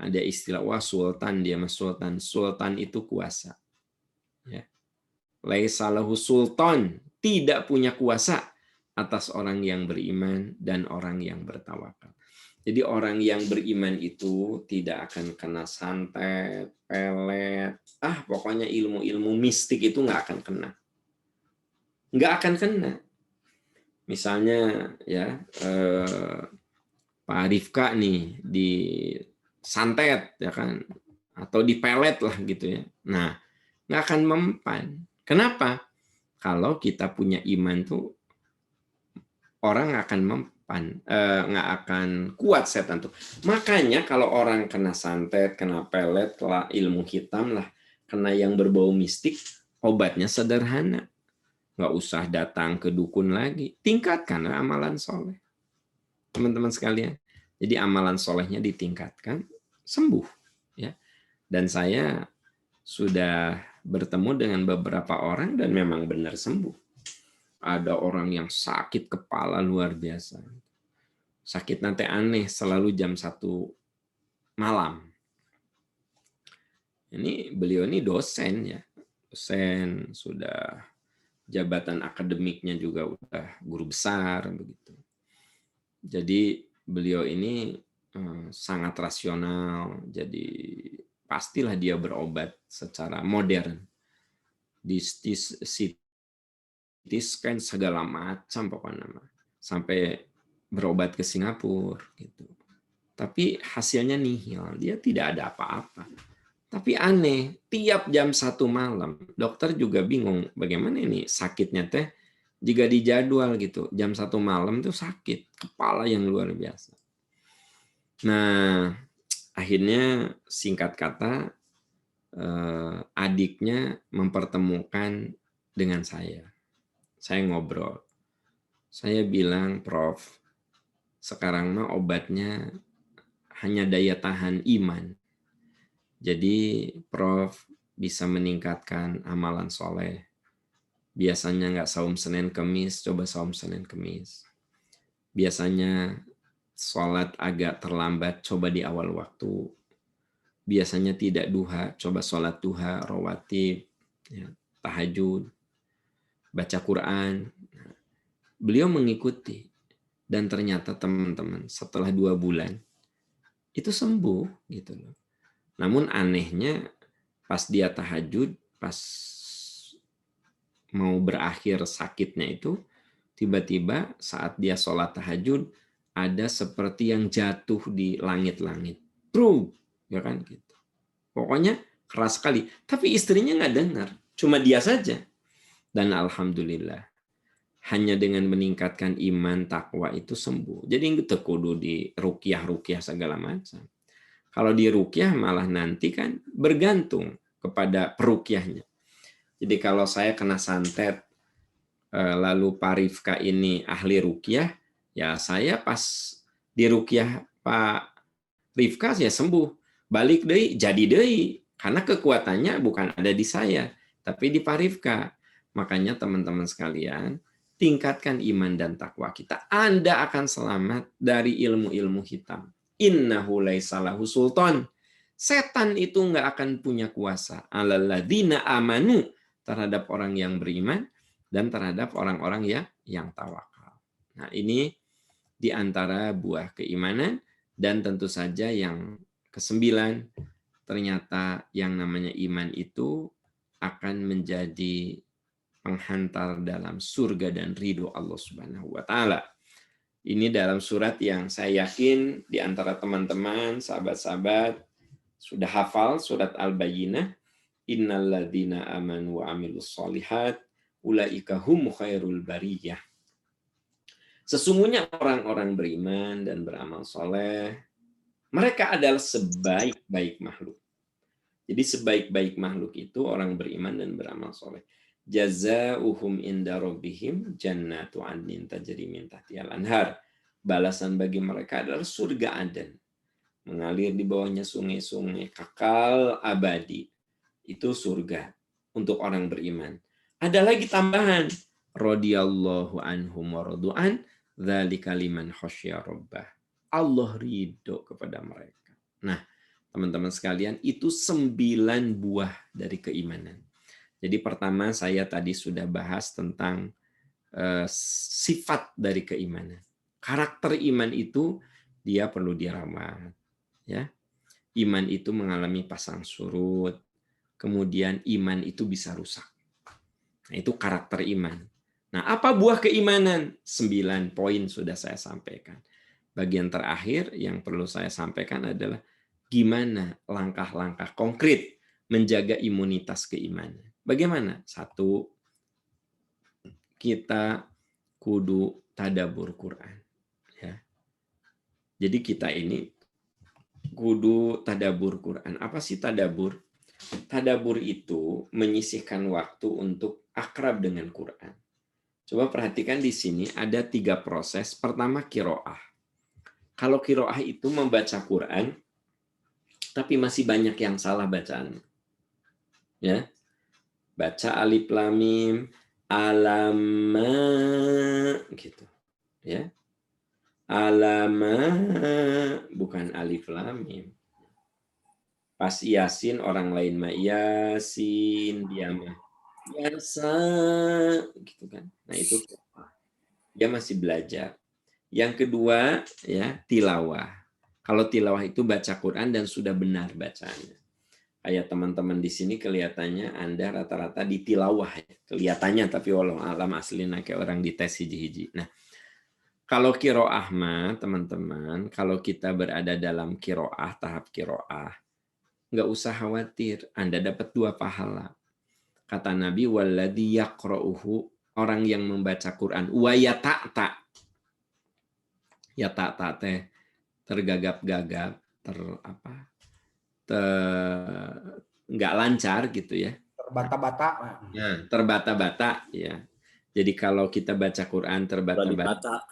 ada istilah sultan, dia mas sultan. Sultan itu kuasa. Ya. Laisa lahu sultan, tidak punya kuasa atas orang yang beriman dan orang yang bertawakal. Jadi orang yang beriman itu tidak akan kena santet, pelet, pokoknya ilmu-ilmu mistik itu nggak akan kena. Nggak akan kena. Misalnya ya Pak Rifka nih di santet ya kan, atau di pelet lah gitu ya. Nah, nggak akan mempan. Kenapa? Kalau kita punya iman tuh orang akan mempan. Nggak akan kuat setan tuh. Makanya kalau orang kena santet, kena pelet, lah ilmu hitam lah, kena yang berbau mistik, obatnya sederhana. Nggak usah datang ke dukun lagi. Tingkatkan amalan soleh. Teman-teman sekalian. Jadi amalan solehnya ditingkatkan, sembuh. Ya. Dan saya sudah bertemu dengan beberapa orang dan memang benar sembuh. Ada orang yang sakit kepala luar biasa. Sakit nanti aneh, selalu jam 1 malam. Ini beliau ini dosen ya. Dosen, sudah jabatan akademiknya juga udah guru besar begitu. Jadi beliau ini sangat rasional. Jadi pastilah dia berobat secara modern. Di CT scan segala macam pokoknya, sampai berobat ke Singapura gitu. Tapi hasilnya nihil, dia tidak ada apa-apa. Tapi aneh, tiap jam 1 malam dokter juga bingung bagaimana ini sakitnya teh jika dijadwal gitu. Jam 1 malam tuh sakit, kepala yang luar biasa. Nah, akhirnya singkat kata adiknya mempertemukan dengan saya. Saya ngobrol. Saya bilang, Prof, sekarang mah obatnya hanya daya tahan iman. Jadi, Prof bisa meningkatkan amalan soleh. Biasanya nggak saum Senin Kemis, coba saum Senin Kemis. Biasanya sholat agak terlambat, coba di awal waktu. Biasanya tidak duha, coba sholat duha, rawatib, ya, tahajud, baca Quran. Beliau mengikuti. Dan ternyata teman-teman setelah 2 bulan itu sembuh gitu loh. Namun anehnya pas dia tahajud, pas mau berakhir sakitnya itu, tiba-tiba saat dia sholat tahajud ada seperti yang jatuh di langit-langit. True, ya kan gitu. Pokoknya keras sekali. Tapi istrinya nggak dengar, cuma dia saja. Dan alhamdulillah, hanya dengan meningkatkan iman, takwa itu sembuh. Jadi itu kudu di ruqyah segala macam. Kalau di ruqyah malah nanti kan bergantung kepada peruqyahnya. Jadi kalau saya kena santet, lalu Pak Rifka ini ahli ruqyah, ya saya pas di ruqyah Pak Rifka saya sembuh. Balik deui jadi deui. Karena kekuatannya bukan ada di saya, tapi di Pak Rifka. Makanya teman-teman sekalian, tingkatkan iman dan takwa kita. Anda akan selamat dari ilmu-ilmu hitam. Innahu laisa lahu sultan. Setan itu nggak akan punya kuasa. Alalladzina amanu, terhadap orang yang beriman dan terhadap orang-orang yang tawakal. Nah, ini di antara buah keimanan. Dan tentu saja yang ke-9, ternyata yang namanya iman itu akan menjadi penghantar dalam surga dan ridho Allah Subhanahu wa taala. Ini dalam surat yang saya yakin di antara teman-teman, sahabat-sahabat sudah hafal, surat Al-Bayyinah. Innalladzina amanu wa amilus solihat ulaika hum khairul bariyah. Sesungguhnya orang-orang beriman dan beramal soleh, mereka adalah sebaik-baik makhluk. Jadi sebaik-baik makhluk itu orang beriman dan beramal soleh. Jazauhum inda rabbihim jannatu adnin tajri min tahtihal anhar. Balasan bagi mereka adalah surga Aden. Mengalir di bawahnya sungai-sungai kekal abadi. Itu surga untuk orang beriman. Ada lagi tambahan. Radhiyallahu anhum wa radu'an dzalika liman khasyya rabbah. Allah ridho kepada mereka. Nah, teman-teman sekalian, itu 9 buah dari keimanan. Jadi pertama saya tadi sudah bahas tentang sifat dari keimanan. Karakter iman itu dia perlu dirawat. Ya. Iman itu mengalami pasang surut. Kemudian iman itu bisa rusak. Nah, itu karakter iman. Nah, apa buah keimanan? 9 poin sudah saya sampaikan. Bagian terakhir yang perlu saya sampaikan adalah gimana langkah-langkah konkret menjaga imunitas keimanan. Bagaimana? 1, kita kudu tadabbur Quran. Ya. Jadi kita ini kudu tadabbur Quran. Apa sih tadabbur? Tadabbur itu menyisihkan waktu untuk akrab dengan Quran. Coba perhatikan di sini ada 3 proses. Pertama, qiraah. Kalau qiraah itu membaca Quran, tapi masih banyak yang salah bacaan. Ya. Baca alif lam mim, alama gitu. Ya. Alama bukan alif lam mim. Pas Yasin orang lain mah Yasin, dia mah biasa gitu kan. Nah, itu dia masih belajar. Yang kedua ya, tilawah. Kalau tilawah itu baca Quran dan sudah benar bacaannya. Kayak teman-teman di sini kelihatannya Anda rata-rata di tilawah ya. Kelihatannya, tapi walau alam aslinya kayak orang di tes hiji-hiji. Nah, kalau qiraah mah teman-teman, kalau kita berada dalam qiraah, tahap qiraah, nggak usah khawatir, Anda dapat 2 pahala. Kata Nabi, walladzi yaqra'uhu, orang yang membaca Quran, wa yata'ta. Yata'ta teh tergagap-gagap, nggak lancar gitu ya. Terbata-bata. Nah, terbata-bata ya. Jadi kalau kita baca Quran terbata-bata.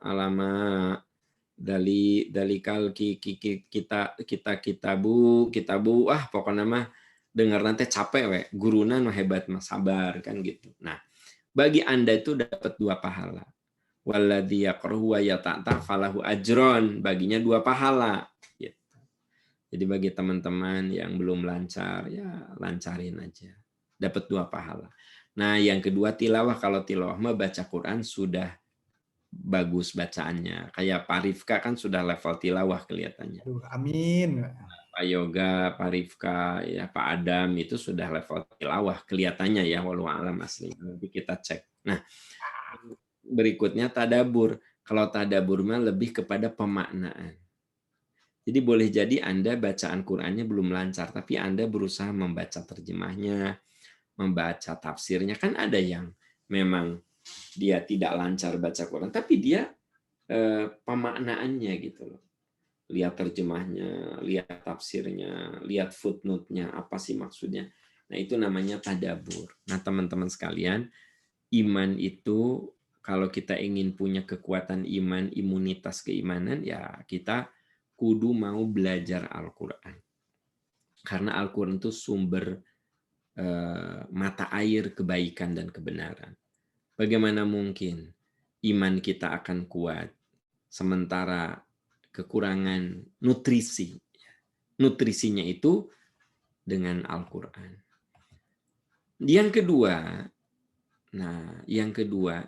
Alama dalikal kita kitabu pokoknya mah dengar nanti capek we, guruna no hebat mah sabar kan gitu. Nah, bagi Anda itu dapat 2 pahala. Walladzi yaqra'u wa yata'ta falahu ajron, baginya 2 pahala gitu. Jadi bagi teman-teman yang belum lancar ya lancarin aja. Dapat 2 pahala. Nah, yang kedua tilawah. Kalau tilawah mah baca Quran sudah bagus bacaannya. Kayak Pak Rifka kan sudah level tilawah kelihatannya. Aduh, amin. Pak Yoga, Pak Rifka, ya Pak Adam itu sudah level tilawah kelihatannya ya, walau alam asli. Nanti kita cek. Nah, berikutnya tadabur. Kalau tadabur mah lebih kepada pemaknaan. Jadi boleh jadi Anda bacaan Qur'annya belum lancar, tapi Anda berusaha membaca terjemahnya, membaca tafsirnya. Kan ada yang memang dia tidak lancar baca Quran, tapi dia pemaknaannya gitu loh. Lihat terjemahnya, lihat tafsirnya, lihat footnote-nya, apa sih maksudnya. Nah, itu namanya tadabur. Nah, teman-teman sekalian, iman itu kalau kita ingin punya kekuatan iman, imunitas keimanan, ya kita kudu mau belajar Al-Quran. Karena Al-Quran itu sumber mata air kebaikan dan kebenaran. Bagaimana mungkin iman kita akan kuat sementara kekurangan nutrisi. Nutrisinya itu dengan Al-Quran. Yang kedua,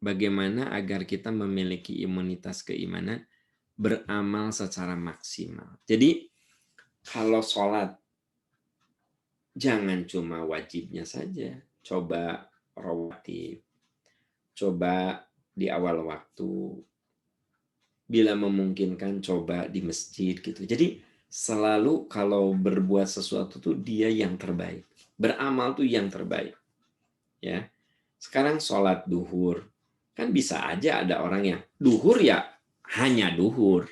bagaimana agar kita memiliki imunitas keimanan, beramal secara maksimal. Jadi kalau sholat, jangan cuma wajibnya saja. Coba rawatib. Coba di awal waktu. Bila memungkinkan, coba di masjid gitu. Jadi selalu kalau berbuat sesuatu tuh dia yang terbaik. Beramal tuh yang terbaik. Ya. Sekarang sholat duhur. Kan bisa aja ada orang yang duhur ya hanya duhur.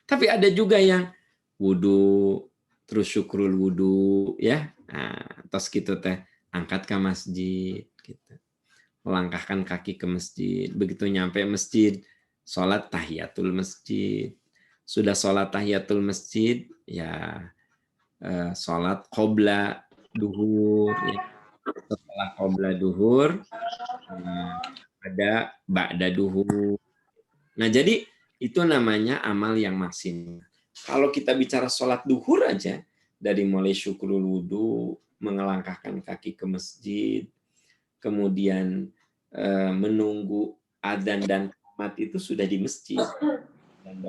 Tapi ada juga yang wudhu, terus syukrul wudhu, ya. Nah, terus gitu teh, angkat ke masjid, gitu. Melangkahkan kaki ke masjid. Begitu nyampe masjid, sholat tahiyatul masjid. Sudah sholat tahiyatul masjid, ya sholat qobla duhur. Ya. Setelah qobla duhur, ada ba'da duhur. Nah, jadi itu namanya amal yang maksimal. Kalau kita bicara sholat duhur aja, dari mulai syukrul wudhu, mengelangkahkan kaki ke masjid, kemudian menunggu adzan dan qamat itu sudah di masjid. Dan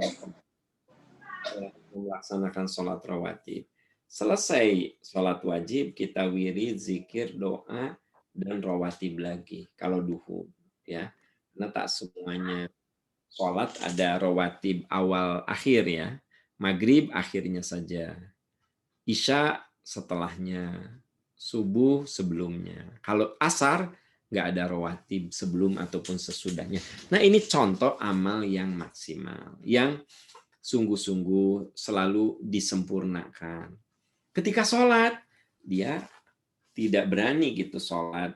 melaksanakan sholat rawatib. Selesai sholat wajib, kita wirid, zikir, doa, dan rawatib lagi. Kalau duhur. Ya. Karena tak semuanya sholat ada rawatib awal akhir ya. Maghrib akhirnya saja. Isya setelahnya. Subuh sebelumnya. Kalau asar nggak ada rawatib sebelum ataupun sesudahnya. Nah, ini contoh amal yang maksimal. Yang sungguh-sungguh selalu disempurnakan. Ketika sholat, dia tidak berani gitu sholat.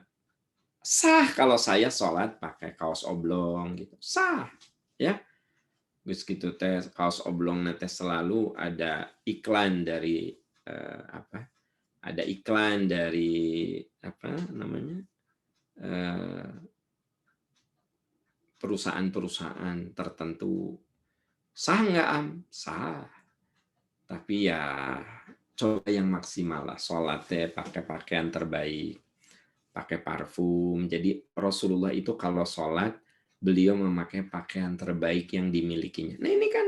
Sah kalau saya sholat pakai kaos oblong gitu. Sah. Ya, gitu teh kaos oblong teh selalu ada iklan dari ada iklan dari perusahaan-perusahaan tertentu. Sah nggak sah, tapi ya coba yang maksimal lah. Sholatnya pakai pakaian terbaik, pakai parfum. Jadi Rasulullah itu kalau sholat beliau memakai pakaian terbaik yang dimilikinya. Nah, ini kan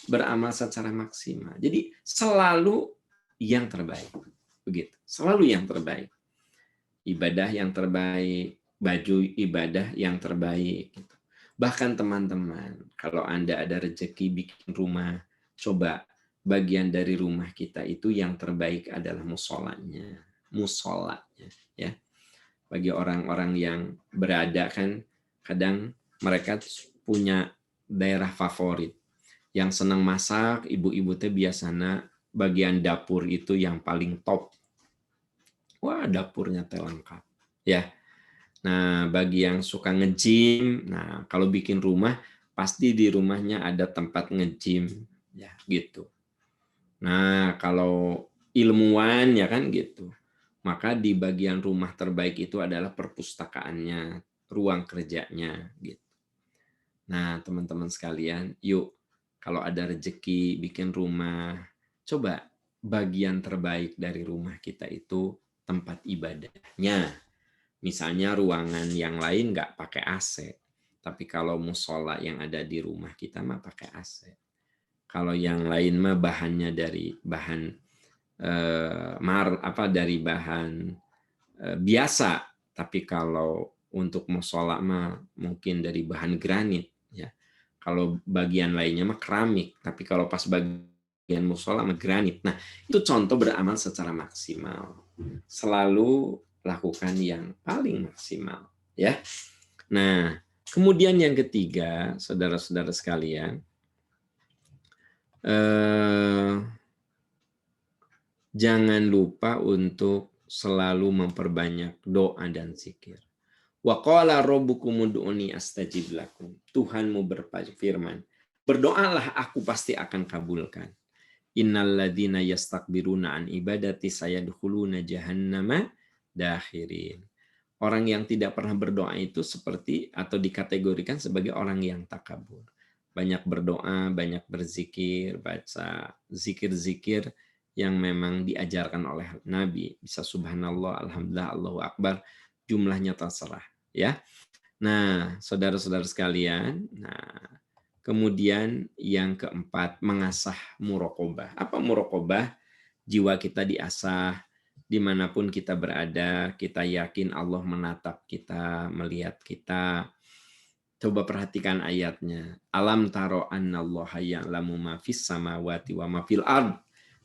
beramal secara maksimal. Jadi selalu yang terbaik. Begitu. Selalu yang terbaik. Ibadah yang terbaik, baju ibadah yang terbaik. Gitu. Bahkan teman-teman, kalau Anda ada rezeki bikin rumah, coba bagian dari rumah kita itu yang terbaik adalah musolanya. Musolanya. Ya. Bagi orang-orang yang berada kan, kadang mereka punya daerah favorit. Yang senang masak, ibu-ibu teh biasanya bagian dapur itu yang paling top. Wah, dapurnya teh lengkap. Ya. Nah, bagi yang suka nge-gym, nah kalau bikin rumah, pasti di rumahnya ada tempat nge-gym. Ya, gitu. Nah, kalau ilmuwan ya kan gitu. Maka di bagian rumah terbaik itu adalah perpustakaannya, ruang kerjanya gitu. Nah, teman-teman sekalian, yuk kalau ada rezeki bikin rumah, coba bagian terbaik dari rumah kita itu tempat ibadahnya. Misalnya ruangan yang lain nggak pakai AC, tapi kalau musola yang ada di rumah kita mah pakai AC. Kalau yang lain mah bahannya dari bahan dari bahan biasa, tapi kalau untuk musola mah mungkin dari bahan granit ya. Kalau bagian lainnya mah keramik, tapi kalau pas bagian musola mah granit. Nah, itu contoh beramal secara maksimal. Selalu lakukan yang paling maksimal ya. Nah, kemudian yang ketiga, saudara-saudara sekalian, jangan lupa untuk selalu memperbanyak doa dan zikir. Wa qala rabbukum ud'uni astajib lakum. Tuhanmu berfirman, berdoalah aku pasti akan kabulkan. Innal ladzina yastakbiruna an ibadati sayadkhuluna jahannama dakhirin. Orang yang tidak pernah berdoa itu seperti atau dikategorikan sebagai orang yang takabur. Banyak berdoa, banyak berzikir, baca zikir-zikir yang memang diajarkan oleh Nabi. Bisa subhanallah, alhamdulillah, Allahu akbar, jumlahnya terserah ya. Nah, saudara-saudara sekalian, kemudian yang keempat, mengasah muraqabah. Apa muraqabah? Jiwa kita diasah, dimanapun kita berada, kita yakin Allah menatap kita, melihat kita. Coba perhatikan ayatnya. Alam taro annallaha ya'lamu ma fis samawati wa ma fil ard.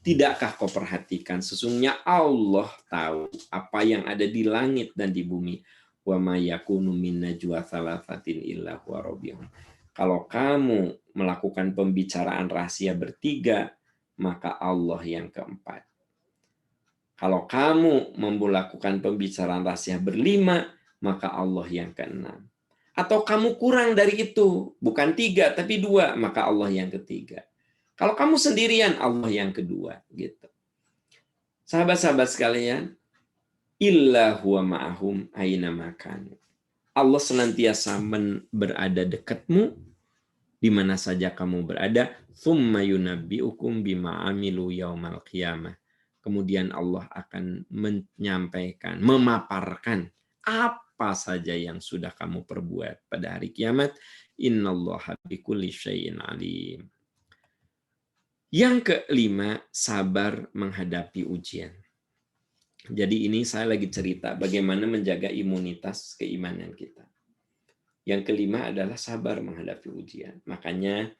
Tidakkah kau perhatikan sesungguhnya Allah tahu apa yang ada di langit dan di bumi. Wa ma yakunu min najwa thalathatin illa huwa rabbihum. Kalau kamu melakukan pembicaraan rahasia bertiga, maka Allah yang keempat. Kalau kamu melakukan pembicaraan rahasia berlima, maka Allah yang keenam. Atau kamu kurang dari itu, bukan 3 tapi 2, maka Allah yang ketiga. Kalau kamu sendirian, Allah yang kedua, gitu. Sahabat-sahabat sekalian, illa huwa ma'ahum aina makan. Allah senantiasa berada dekatmu di mana saja kamu berada. Tsumma yunabbi'ukum bima amilu yaumal qiyamah. Kemudian Allah akan menyampaikan, memaparkan apa saja yang sudah kamu perbuat pada hari kiamat. Innallaha bikulli syai'in alim. Yang kelima, sabar menghadapi ujian. Jadi ini saya lagi cerita bagaimana menjaga imunitas keimanan kita. Yang kelima adalah sabar menghadapi ujian. Makanya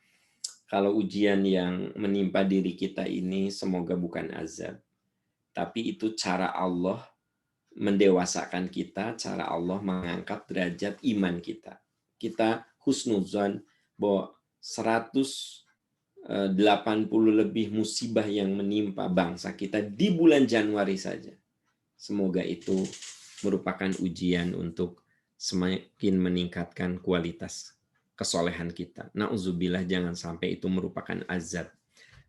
kalau ujian yang menimpa diri kita ini semoga bukan azab. Tapi itu cara Allah mendewasakan kita, cara Allah mengangkat derajat iman kita. Kita husnuzan bahwa 180 lebih musibah yang menimpa bangsa kita di bulan Januari saja. Semoga itu merupakan ujian untuk semakin meningkatkan kualitas kesolehan kita. Nauzubillah, jangan sampai itu merupakan azab.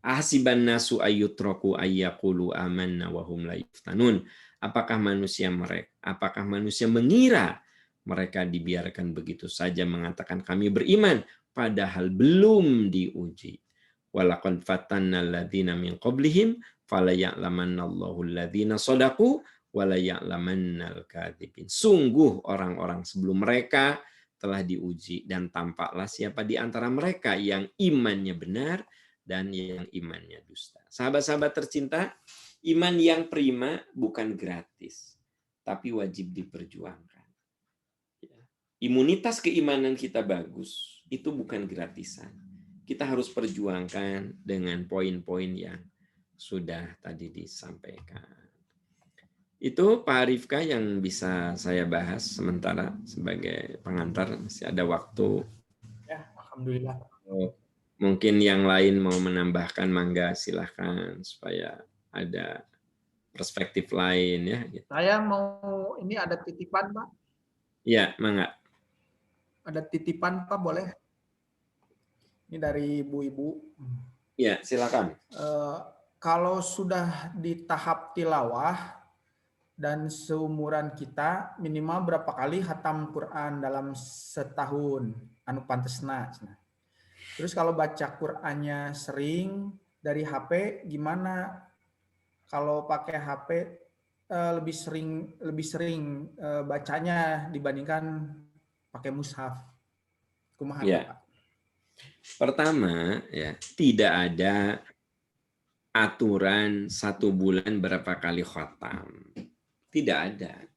Ahsiban nasu ayyutraku ayyaqulu amanna wa hum la yuftanun. Apakah manusia mengira mereka dibiarkan begitu saja mengatakan kami beriman padahal belum diuji. Walaqad fatanna alladzina min qablihim fala ya'lamannallahu alladzina shadaqu wala ya'lamannal kadzibin. Sungguh orang-orang sebelum mereka telah diuji dan tampaklah siapa di antara mereka yang imannya benar dan yang imannya dusta. Sahabat-sahabat tercinta, iman yang prima bukan gratis, tapi wajib diperjuangkan. Imunitas keimanan kita bagus, itu bukan gratisan. Kita harus perjuangkan dengan poin-poin yang sudah tadi disampaikan. Itu Pak Rifka yang bisa saya bahas sementara sebagai pengantar. Masih ada waktu. Ya, alhamdulillah. Mungkin yang lain mau menambahkan, mangga silahkan supaya ada perspektif lain ya. Saya mau, ini ada titipan Pak. Ya, mangga. Ada titipan Pak, boleh? Ini dari ibu-ibu. Ya, silakan. Kalau sudah di tahap tilawah dan seumuran kita, minimal berapa kali hatam Quran dalam setahun? Anu pantesna. Terus kalau baca Qur'annya sering dari HP, gimana? Kalau pakai HP lebih sering bacanya dibandingkan pakai mushaf. Kumaha Ya. Pak? Pertama, ya, tidak ada aturan 1 bulan berapa kali khatam. Tidak ada.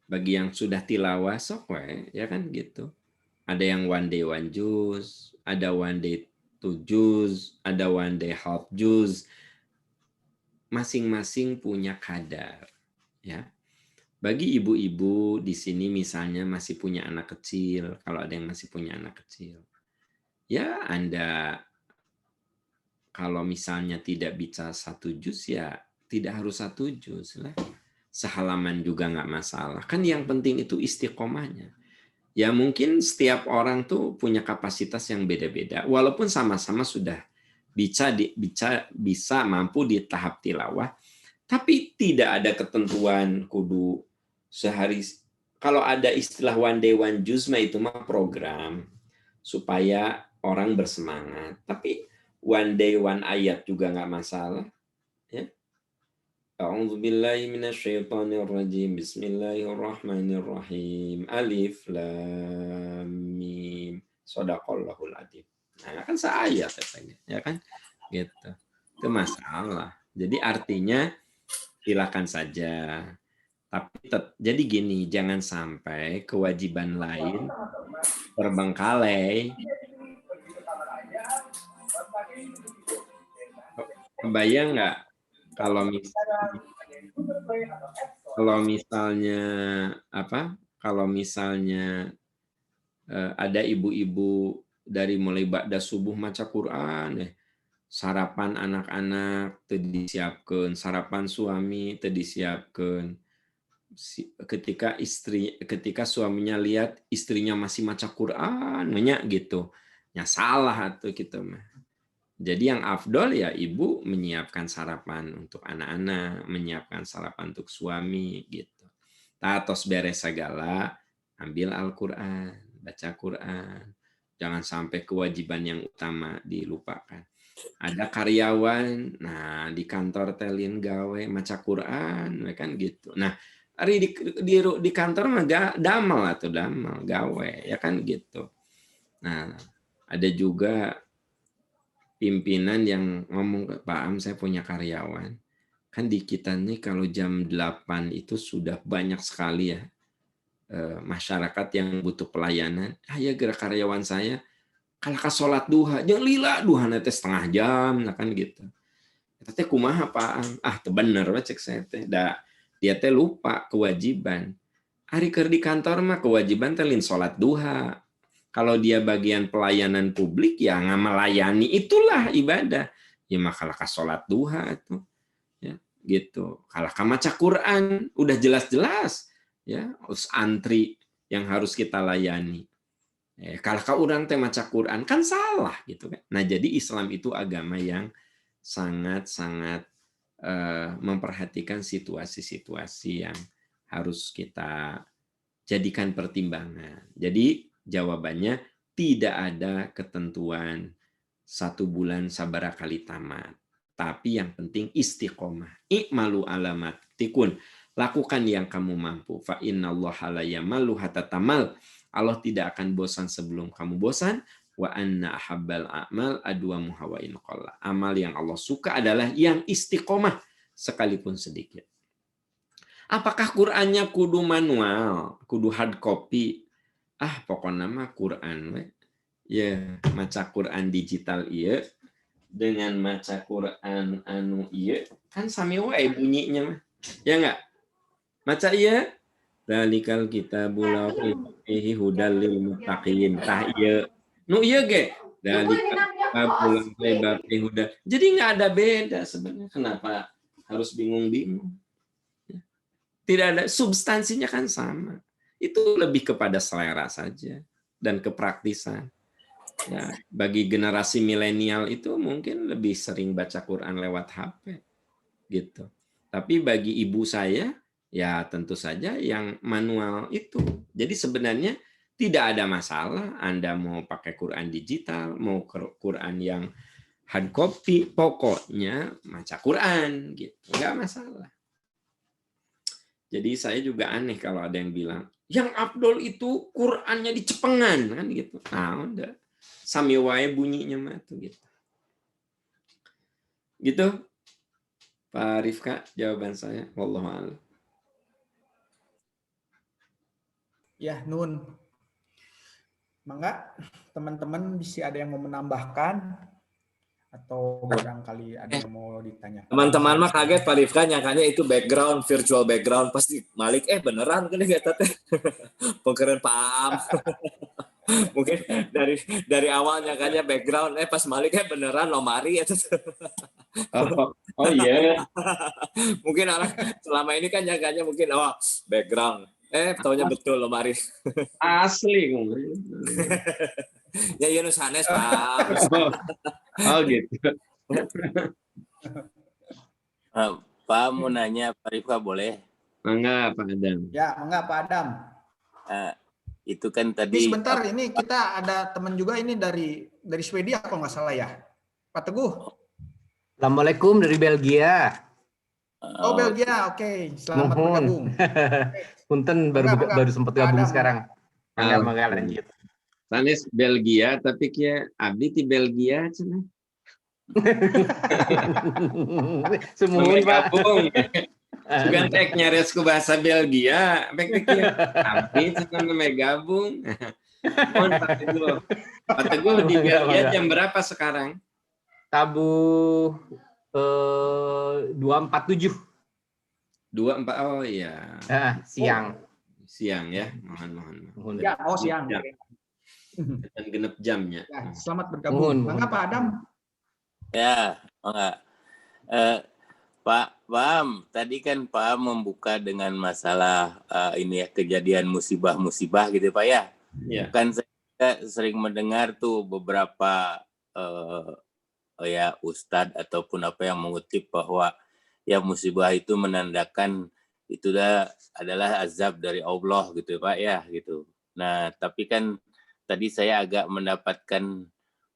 Bagi yang sudah tilawah sok we, ya kan gitu. Ada yang one day one juz, ada one day 2 juz, ada one day half juz. Masing-masing punya kadar, ya. Bagi ibu-ibu di sini misalnya masih punya anak kecil, kalau ada yang masih punya anak kecil, ya Anda kalau misalnya tidak bisa 1 juz ya tidak harus 1 juz lah. Sehalaman juga nggak masalah. Kan yang penting itu istiqomahnya. Ya mungkin setiap orang tuh punya kapasitas yang beda-beda. Walaupun sama-sama sudah bisa mampu di tahap tilawah, tapi tidak ada ketentuan kudu sehari. Kalau ada istilah one day one juz mah itu mah program supaya orang bersemangat. Tapi one day one ayat juga nggak masalah. Ya. A'udzubillahi minasyaitonirrajim. Bismillahirrahmanirrahim. Alif lam mim. Shadaqallahul adzim. Nah, kan seayat katanya, ya kan? Gitu. Itu masalah. Jadi artinya silakan saja. Tapi jadi gini, jangan sampai kewajiban lain terbengkalai. Kebayang nggak kalau misalnya Kalau misalnya ada ibu-ibu dari mulai ba'da subuh maca Quran, sarapan anak-anak teu disiapkeun, sarapan suami teu disiapkeun. Ketika suaminya lihat istrinya masih maca Quran, gitu. Ya salah atuh gitu mah. Jadi yang afdol ya ibu menyiapkan sarapan untuk anak-anak, menyiapkan sarapan untuk suami gitu. Tos beres segala, ambil Al-Qur'an, baca Quran. Jangan sampai kewajiban yang utama dilupakan. Ada karyawan, nah di kantor telin gawe maca Quran, kan gitu. Nah, hari di kantor mah damel gawe, ya kan gitu. Nah, ada juga pimpinan yang ngomong, Pak Am, saya punya karyawan. Kan di kita nih kalau jam 8 itu sudah banyak sekali ya masyarakat yang butuh pelayanan. Ya gerak karyawan saya, kalau ke sholat duha, jangan lila duha nanti setengah jam, nah kan gitu. Teh kumaha Pak Am? Teu bener we cek saya teh. Dia teh lupa kewajiban. Hari keur di kantor mah kewajiban teh lin sholat duha. Kalau dia bagian pelayanan publik ya ngamelayani itulah ibadah. Ya makalah ka salat duha itu. Ya, gitu. Kalah ka maca Quran udah jelas-jelas ya, harus antri yang harus kita layani. Kalah ka urang teh maca Quran kan salah gitu kan. Nah, jadi Islam itu agama yang sangat-sangat memperhatikan situasi-situasi yang harus kita jadikan pertimbangan. Jadi jawabannya tidak ada ketentuan 1 bulan sabara kali tamat. Tapi yang penting istiqomah. I'malu alamattikun. Lakukan yang kamu mampu. Fa innallaha la yamallu hatta tamal. Allah tidak akan bosan sebelum kamu bosan. Wa anna ahabbal a'mal adwamu hawain qalla. Amal yang Allah suka adalah yang istiqomah sekalipun sedikit. Apakah Qur'annya kudu manual, kudu hard copy? Pokoknya mah Qur'an we. Ya, maca Qur'an digital ieu dengan maca Qur'an anu ieu kan sami wae bunyinya mah. Ya enggak? Maca ieu Dalikal kitabul la fihi hudal lil muttaqin. Tah ieu. Nu ieu ge dalikal kitabul la fihi hudal. Jadi enggak ada beda sebenarnya. Kenapa harus bingung-bingung? Tidak ada, substansinya kan sama. Itu lebih kepada selera saja dan kepraktisan. Ya, bagi generasi milenial itu mungkin lebih sering baca Quran lewat HP gitu. Tapi bagi ibu saya ya tentu saja yang manual itu. Jadi sebenarnya tidak ada masalah Anda mau pakai Quran digital, mau Quran yang hard copy, pokoknya baca Quran gitu. Enggak masalah. Jadi saya juga aneh kalau ada yang bilang, yang afdol itu Qur'annya dicepengan kan gitu. Nah, udah. Sami wae bunyinya mah tuh gitu. Gitu, Pak Rifka, jawaban saya. Wallahu a'lam. Ya, Nun. Mangga teman-teman bisa ada yang mau menambahkan atau barangkali ada yang mau ditanya. Teman-teman mah kaget Pak Rifka nyangkanya itu background, virtual background. Pasti Malik, beneran kan ya teh. Pengkeren Pak Am. Mungkin dari awal nyangkanya background, pas Malik beneran Lomari ya. Oh iya. Mungkin orang selama ini kan nyangkanya mungkin background. Taunya betul Lomari. Asli. Ya iya sanes Pak. Oh gitu. Pak mau nanya, Pak Rifka boleh? Mangga Pak Adam. Ya, mangga Pak Adam. Itu kan Ini tadi. sebentar, ini kita ada teman juga ini dari Swedia kalau nggak salah ya. Pak Teguh. Assalamualaikum dari Belgia. Oh, Belgia, oke. Selamat bergabung. Punten Mangga. baru sempat gabung Adam. sekarang. Mangga lanjut. Sanes Belgia, tapi kia abdi di Belgia cenah. Semua Pak. Gabung. Sugan tek nyares ku bahasa Belgia, bek kia abdi cenah me gabung. Mohon Pak Teguh. Pak Teguh di Belgia jam berapa sekarang? Tabu 247. 24. Oh iya. Siang. Siang ya. Mohon. Ya, siang. Jam. Dan genep jamnya. Ya, selamat bergabung. Mangga Pak Adam. Ya, mangga. Pak Am, tadi kan Pak Am membuka dengan masalah ini ya, kejadian musibah-musibah gitu Pak ya. Ya. Kan saya sering mendengar tuh beberapa ya ustadz ataupun apa yang mengutip bahwa ya musibah itu menandakan itu adalah azab dari Allah gitu Pak ya gitu. Nah, tapi kan tadi saya agak mendapatkan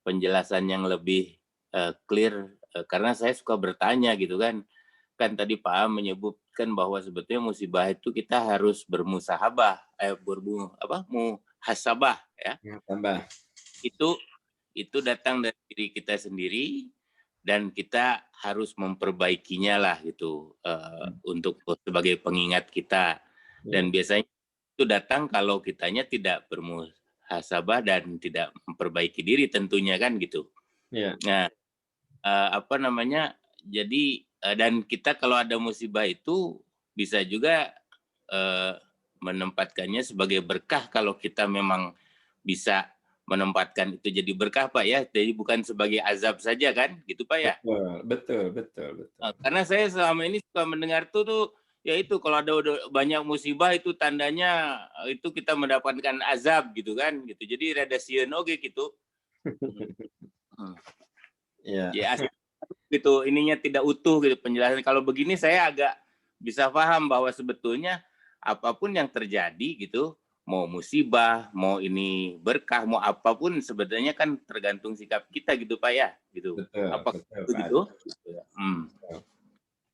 penjelasan yang lebih clear karena saya suka bertanya gitu kan. Kan tadi Pak Am menyebutkan bahwa sebetulnya musibah itu kita harus bermusahabah, muhasabah ya. Tambah. Itu datang dari diri kita sendiri dan kita harus memperbaikinya lah gitu untuk sebagai pengingat kita. Dan biasanya itu datang kalau kitanya tidak bermuhasabah dan tidak memperbaiki diri tentunya kan gitu. Ya. Nah, jadi dan kita kalau ada musibah itu bisa juga menempatkannya sebagai berkah kalau kita memang bisa menempatkan itu jadi berkah Pak ya, jadi bukan sebagai azab saja kan, gitu Pak ya. Betul. Karena saya selama ini suka mendengar tuh ya itu kalau ada banyak musibah itu tandanya itu kita mendapatkan azab gitu kan, gitu. Jadi rada sieun oge gitu. Ya. Ya gitu, ininya tidak utuh gitu penjelasan. Kalau begini saya agak bisa paham bahwa sebetulnya apapun yang terjadi gitu, mau musibah, mau ini berkah, mau apapun sebetulnya kan tergantung sikap kita gitu Pak ya, gitu. Betul, Apa betul, gitu?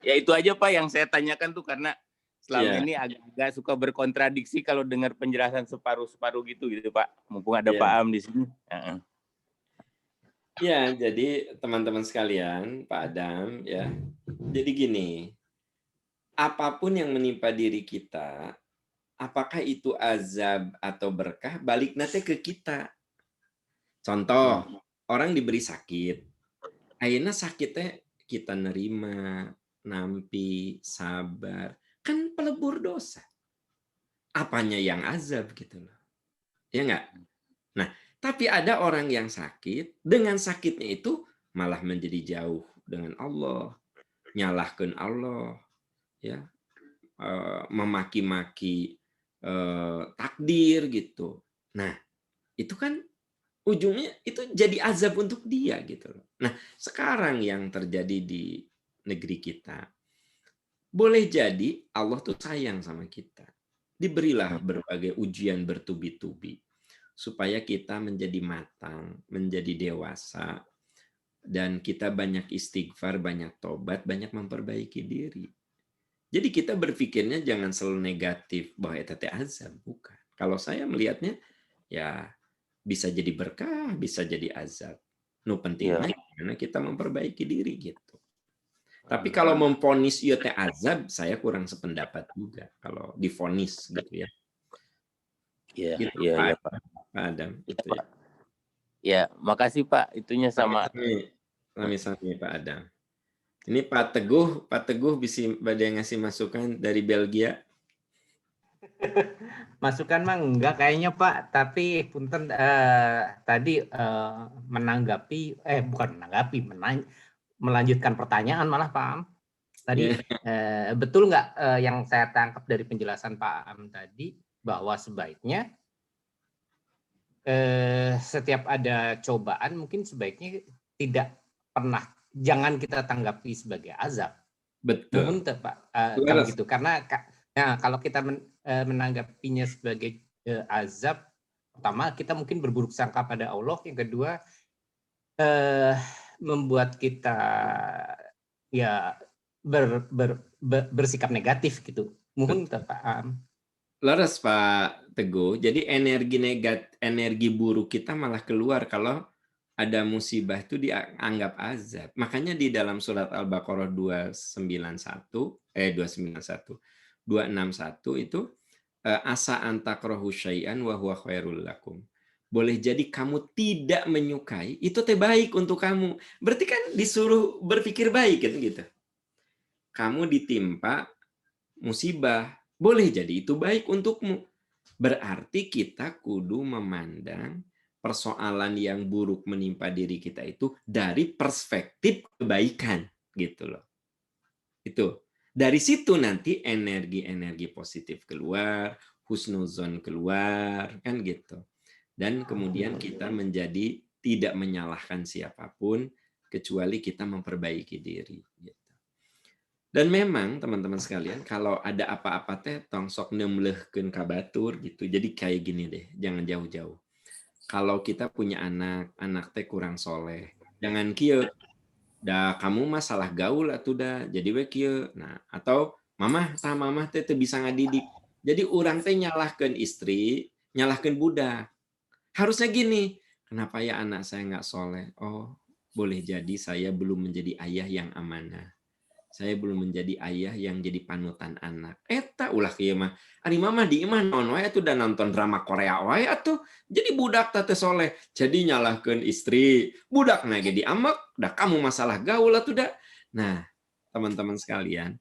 Ya itu aja Pak yang saya tanyakan tuh karena selama ini agak suka berkontradiksi kalau dengar penjelasan separuh-separuh gitu Pak. Mumpung ada Pak Am di sini. Ya, jadi teman-teman sekalian, Pak Adam ya. Jadi gini, apapun yang menimpa diri kita, apakah itu azab atau berkah, balik nanti ke kita. Contoh, orang diberi sakit. Ayeuna sakitnya kita nerima, nampi, sabar. Kan pelebur dosa. Apanya yang azab gitu loh. Ya enggak? Nah, tapi ada orang yang sakit, dengan sakitnya itu malah menjadi jauh dengan Allah, nyalahkan Allah, ya, memaki-maki takdir gitu. Nah, itu kan ujungnya itu jadi azab untuk dia gitu loh. Nah, sekarang yang terjadi di negeri kita, boleh jadi Allah tuh sayang sama kita. Diberilah berbagai ujian bertubi-tubi supaya kita menjadi matang, menjadi dewasa, dan kita banyak istighfar, banyak tobat, banyak memperbaiki diri. Jadi kita berpikirnya jangan selalu negatif bahwa eta teh azab, bukan. Kalau saya melihatnya ya bisa jadi berkah, bisa jadi azab. Nu pentingnya karena kita memperbaiki diri gitu. Tapi kalau memvonis ieu teh azab, saya kurang sependapat juga kalau divonis gitu ya. Iya, Gitu, iya, Pak Pak. Adam. Iya, Gitu ya. Pak. Ya, makasih Pak. Itunya sama. Sami-sami Pak Adam. Ini Pak Teguh bisa badai ngasih masukan dari Belgia. Masukan mah enggak kayaknya Pak, tapi punten tadi menanggapi bukan menanggapi, melanjutkan pertanyaan malah Pak Am. Tadi betul nggak yang saya tangkap dari penjelasan Pak Am tadi bahwa sebaiknya setiap ada cobaan mungkin sebaiknya tidak pernah, jangan kita tanggapi sebagai azab. Betul. Mohon Pak, kalau gitu karena kalau kita menanggapinya sebagai azab, pertama kita mungkin berburuk sangka pada Allah, yang kedua membuat kita ya bersikap negatif gitu. Mohon Pak Am. Laras Pak Teguh, jadi energi buruk kita malah keluar kalau ada musibah itu dianggap azab. Makanya di dalam surat Al-Baqarah 261 itu asa antakrahu syai'an wa huwa khairul lakum. Boleh jadi kamu tidak menyukai, itu teh baik untuk kamu. Berarti kan disuruh berpikir baik gitu. Kamu ditimpa musibah, boleh jadi itu baik untukmu. Berarti kita kudu memandang persoalan yang buruk menimpa diri kita itu dari perspektif kebaikan gitu loh. Itu. Dari situ nanti energi-energi positif keluar, husnuzon keluar, kan gitu. Dan kemudian kita menjadi tidak menyalahkan siapapun kecuali kita memperbaiki diri gitu. Dan memang teman-teman sekalian, kalau ada apa-apa teh tong sok nemlehkeun ka batur gitu. Jadi kayak gini deh, jangan jauh-jauh. Kalau kita punya anak teh kurang soleh, jangan kieu. Da kamu mah salah gaul atuh da, jadi we kieu. Nah, atau mamah teh teu bisa ngadidik. Jadi urang teh nyalahkeun istri, nyalahkeun budak. Harusnya gini, kenapa ya anak saya nggak soleh? Oh, boleh jadi saya belum menjadi ayah yang amanah. Saya belum menjadi ayah yang jadi panutan anak. Eta ulah kieu mah. Ari mama di imah naon wae atuh da nonton drama Korea wae atuh. Jadi budak teh soleh. Jadi nyalahkeun istri, budakna ge diamek, da kamu masalah gaul atuh da. Nah, teman-teman sekalian,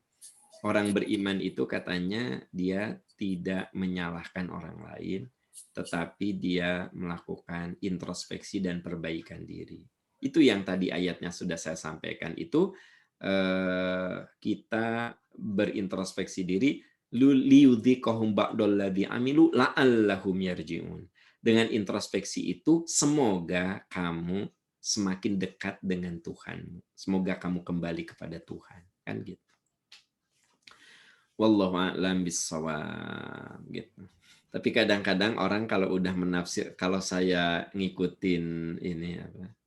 orang beriman itu katanya dia tidak menyalahkan orang lain, tetapi dia melakukan introspeksi dan perbaikan diri. Itu yang tadi ayatnya sudah saya sampaikan itu. Kita berintrospeksi diri liyudhiqahum ba'dalladzi amilu la'allahum yarji'un. Dengan introspeksi itu semoga kamu semakin dekat dengan Tuhan. Semoga kamu kembali kepada Tuhan, kan gitu. Wallahu a'lam bissawab gitu. Tapi kadang-kadang orang kalau udah menafsir, kalau saya ngikutin ini apa?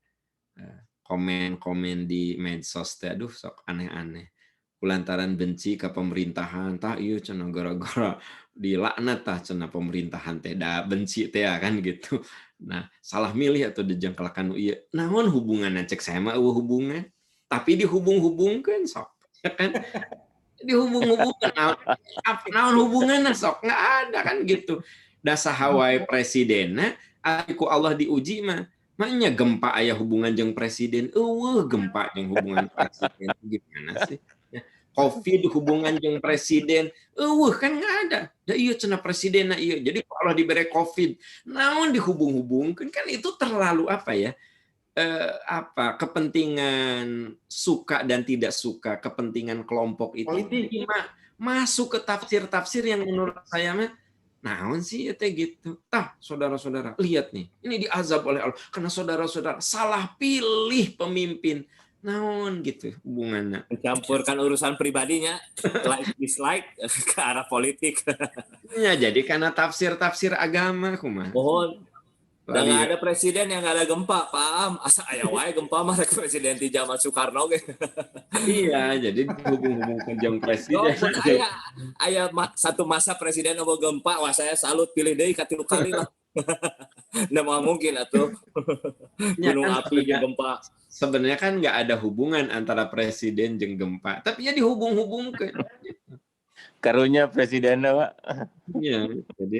Komen-komen di medsos teh aduh sok aneh-aneh. Kulantaran benci ke pemerintahan tah ieu cenah gara-gara dilaknat tah cenah pemerintahan teh da benci teh kan gitu. Nah, salah milih atau dijengkelkan ieu. Naon hubunganna cek saya mah eueuh hubungan. Tapi dihubung-hubungkeun sok. Ya kan? Dihubung-hubungkeun naon hubunganna sok enggak ada kan gitu. Da saha wae presidenna ku Allah diuji mah makanya gempa ayah hubungan jeung presiden, gempa jeung hubungan presiden gimana sih? Ya, COVID hubungan jeung presiden, kan nggak ada. Da iya cenah presiden iya. Jadi kalau diberi COVID, naon dihubung-hubungkeun kan itu terlalu apa ya? Kepentingan suka dan tidak suka, kepentingan kelompok itu masuk ke tafsir-tafsir yang menurut saya mah naon sih teh gitu. Tah, saudara-saudara, lihat nih. Ini diazab oleh Allah karena saudara-saudara salah pilih pemimpin. Naon gitu hubungannya. Mencampurkan urusan pribadinya, like dislike ke arah politik. Ya, jadi karena tafsir-tafsir agama kumaha. Mohon Dan nggak ada presiden yang nggak ada gempa, paham? Asa aya wae gempa mah rek presiden di zaman Soekarno ge. Iya, jadi hubung-hubung jeung presiden. Mun aya satu masa presiden mau gempa, wah saya salut pilih deui ka 3 kali lah. Nggak mau mungkin atuh. Gunung api jeung gempa. Sebenarnya kan nggak ada hubungan antara presiden jeung gempa, tapi ya dihubung-hubungkan. Karunya presidennya, Pak. Iya, jadi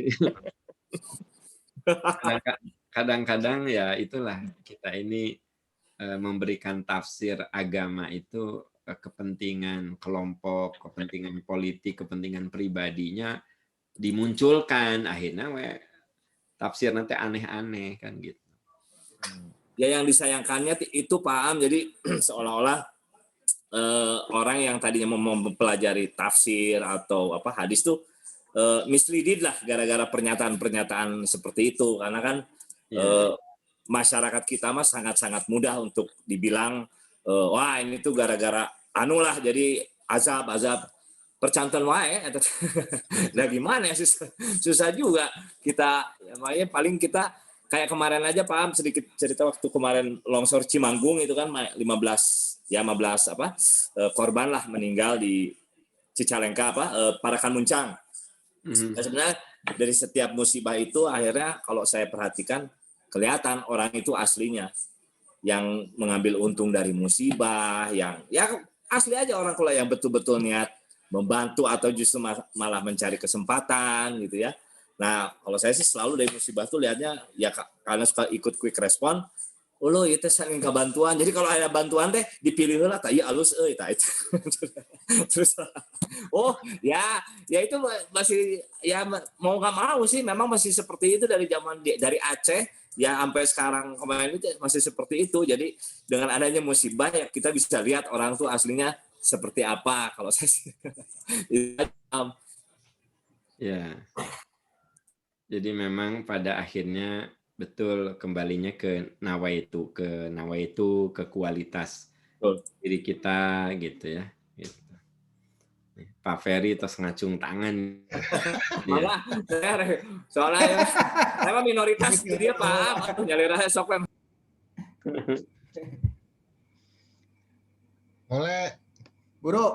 kadang-kadang ya itulah kita ini memberikan tafsir agama itu kepentingan kelompok, kepentingan politik, kepentingan pribadinya dimunculkan, akhirnya tafsir nanti aneh-aneh kan gitu. Ya yang disayangkannya itu paham, jadi seolah-olah orang yang tadinya mau mempelajari tafsir atau hadis tuh misleaded lah gara-gara pernyataan-pernyataan seperti itu, karena kan masyarakat kita mah sangat-sangat mudah untuk dibilang wah ini tuh gara-gara anu lah jadi azab percantan wae. Nah gimana ya, susah juga kita ya, makanya paling kita kayak kemarin aja paham sedikit cerita waktu kemarin longsor Cimanggung itu kan 15 korban lah meninggal di Cicalengka Parakan Muncang. Nah, sebenarnya dari setiap musibah itu akhirnya kalau saya perhatikan kelihatan orang itu aslinya yang mengambil untung dari musibah, yang ya asli aja orang kalau yang betul-betul niat membantu atau justru malah mencari kesempatan gitu ya. Nah kalau saya sih selalu dari musibah tuh lihatnya ya karena suka ikut quick respon. Ulo itu saling kebantuan. Jadi kalau ada bantuan teh dipilih lah, tak iya alus itu. Terus ya itu masih ya mau nggak mau sih memang masih seperti itu dari zaman dari Aceh ya sampai sekarang kemarin itu masih seperti itu. Jadi dengan adanya musibah ya kita bisa lihat orang tuh aslinya seperti apa kalau saya sih. Ya. Jadi memang pada akhirnya betul kembalinya ke nawaitu, ke kualitas diri kita gitu ya. Gitu. Pak Ferry terus ngacung tangan. Malah soalnya saya minoritas dia Pak, nyalira sok Mulai Guru.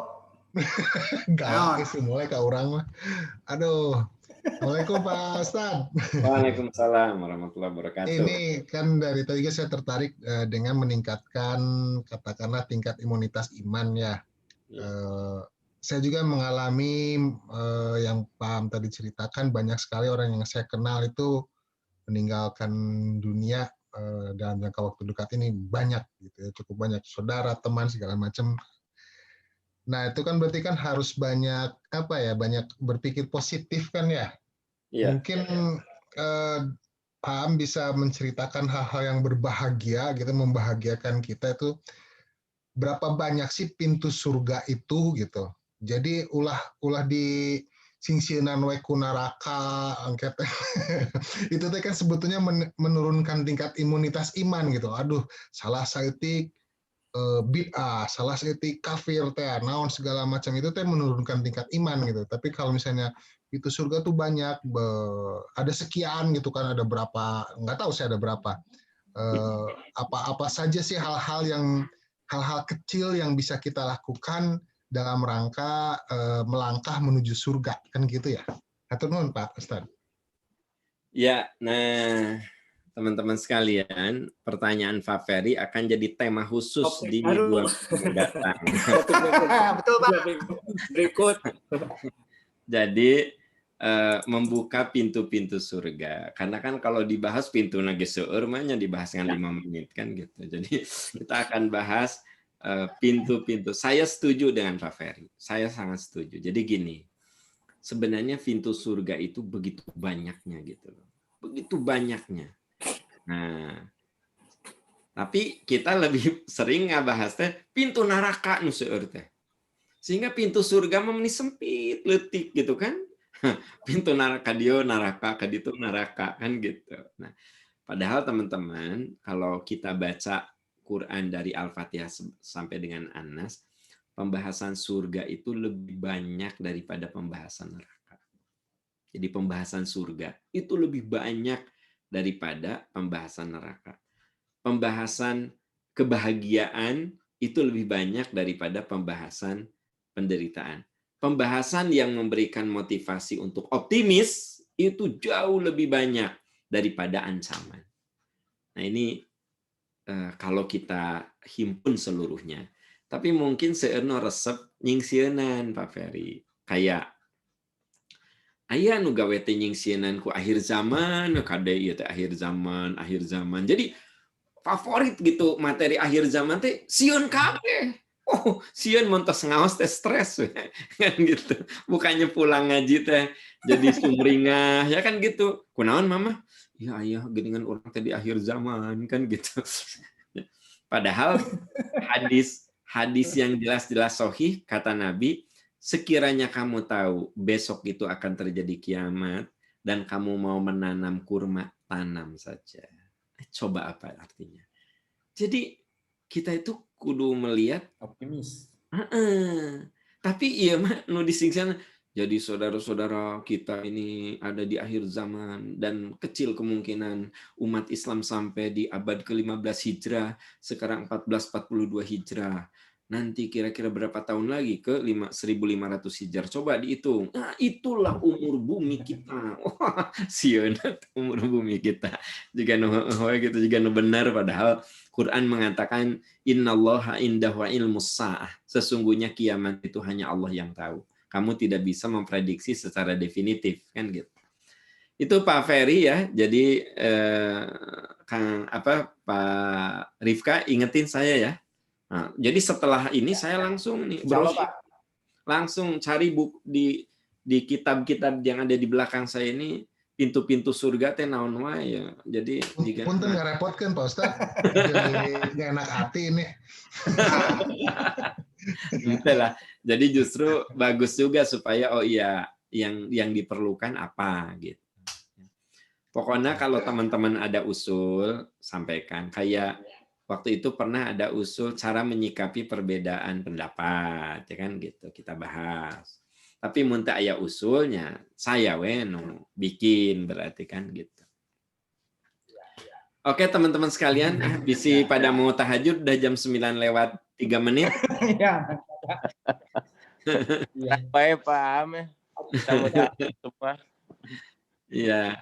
galak sih mulai ke orang mah. Aduh. Assalamualaikum Pak Ustadz. Waalaikumsalam warahmatullahi wabarakatuh. Ini kan dari tadi saya tertarik dengan meningkatkan katakanlah tingkat imunitas iman ya. Saya juga mengalami yang Pak Am tadi ceritakan, banyak sekali orang yang saya kenal itu meninggalkan dunia dalam jangka waktu dekat ini banyak gitu ya, cukup banyak saudara, teman segala macam. Nah, itu kan berarti kan harus banyak banyak berpikir positif kan ya. Iya. Mungkin Pak Am bisa menceritakan hal-hal yang berbahagia gitu, membahagiakan kita itu berapa banyak sih pintu surga itu gitu. Jadi ulah di singsieunan we ku neraka angket itu teh kan sebetulnya menurunkan tingkat imunitas iman gitu. Aduh, salah saeutik bid'ah, salah seperti kafir teh, naon segala macam itu teh menurunkan tingkat iman gitu. Tapi kalau misalnya itu surga tuh banyak, ada sekian gitu kan, ada berapa, nggak tahu saya ada berapa. Apa saja sih hal-hal kecil yang bisa kita lakukan dalam rangka melangkah menuju surga kan gitu ya. Hatur nuhun Pak Ustadz. Ya, nah teman-teman sekalian, pertanyaan Pak Ferry akan jadi tema khusus di 2 minggu mendatang. Betul, Pak. Berikut. Jadi membuka pintu-pintu surga. Karena kan kalau dibahas pintu nage seueur mah dibahas dengan 5 menit kan gitu. Jadi kita akan bahas pintu-pintu. Saya setuju dengan Pak Ferry. Saya sangat setuju. Jadi gini, sebenarnya pintu surga itu begitu banyaknya gitu loh. Begitu banyaknya. Nah, tapi kita lebih sering ngabahas teh pintu neraka nu seueur teh. Sehingga pintu surga memang sempit, leutik gitu kan. Pintu neraka dia neraka, ka ditu neraka kan gitu. Nah, padahal teman-teman kalau kita baca Quran dari Al-Fatihah sampai dengan An-Nas, pembahasan surga itu lebih banyak daripada pembahasan neraka. Jadi pembahasan surga itu lebih banyak daripada pembahasan neraka. Pembahasan kebahagiaan itu lebih banyak daripada pembahasan penderitaan. Pembahasan yang memberikan motivasi untuk optimis itu jauh lebih banyak daripada ancaman. Nah ini kalau kita himpun seluruhnya. Tapi mungkin seueur resep nyingsieunan Pak Ferry. Kayak aya nu gawe teh nyingsieunan ku akhir zaman, kade ieu teh akhir zaman. Jadi favorit gitu materi akhir zaman teh sieun kabeh. Oh, sieun mun tos ngaos teh stres we. Kan gitu. Bukannya pulang ngaji teh jadi sumringah ya kan gitu. Kunaon mama? Ya ayah geuningan urang teh di akhir zaman kan gitu. Padahal hadis yang jelas-jelas sahih kata Nabi, sekiranya kamu tahu besok itu akan terjadi kiamat dan kamu mau menanam kurma, tanam saja. Coba apa artinya? Jadi kita itu kudu melihat Optimis. tapi iya mah nu disingsian jadi saudara-saudara kita ini ada di akhir zaman dan kecil kemungkinan umat Islam sampai di abad ke-15 Hijrah, sekarang 1442 Hijrah. Nanti kira-kira berapa tahun lagi ke 1500 Hijrah. Coba dihitung. Nah, itulah umur bumi kita. Wah, sieun umur bumi kita. Jika gitu juga benar padahal Quran mengatakan innallaha indahu ilmus saah. Sesungguhnya kiamat itu hanya Allah yang tahu. Kamu tidak bisa memprediksi secara definitif kan gitu. Itu Pak Ferry ya. Jadi Pak Rifka ingetin saya ya. Nah, jadi setelah ini saya langsung nih langsung cari buku di kitab-kitab yang ada di belakang saya ini, pintu-pintu surga teh naon wae ya. Jadi punten ngarepotkeun Pak Ustaz. Jadi enak hati ini. Gitu lah. Jadi justru bagus juga supaya oh iya yang diperlukan apa gitu. Pokoknya kalau teman-teman ada usul sampaikan. Kayak waktu itu pernah ada usul cara menyikapi perbedaan pendapat, ya kan gitu kita bahas. Tapi mun teu aya usulnya, saya bikin berarti kan gitu. Oke teman-teman sekalian, bisi pada mau tahajud udah jam 9 lewat 3 menit. Iya. Baik paham ya. Semua. Iya.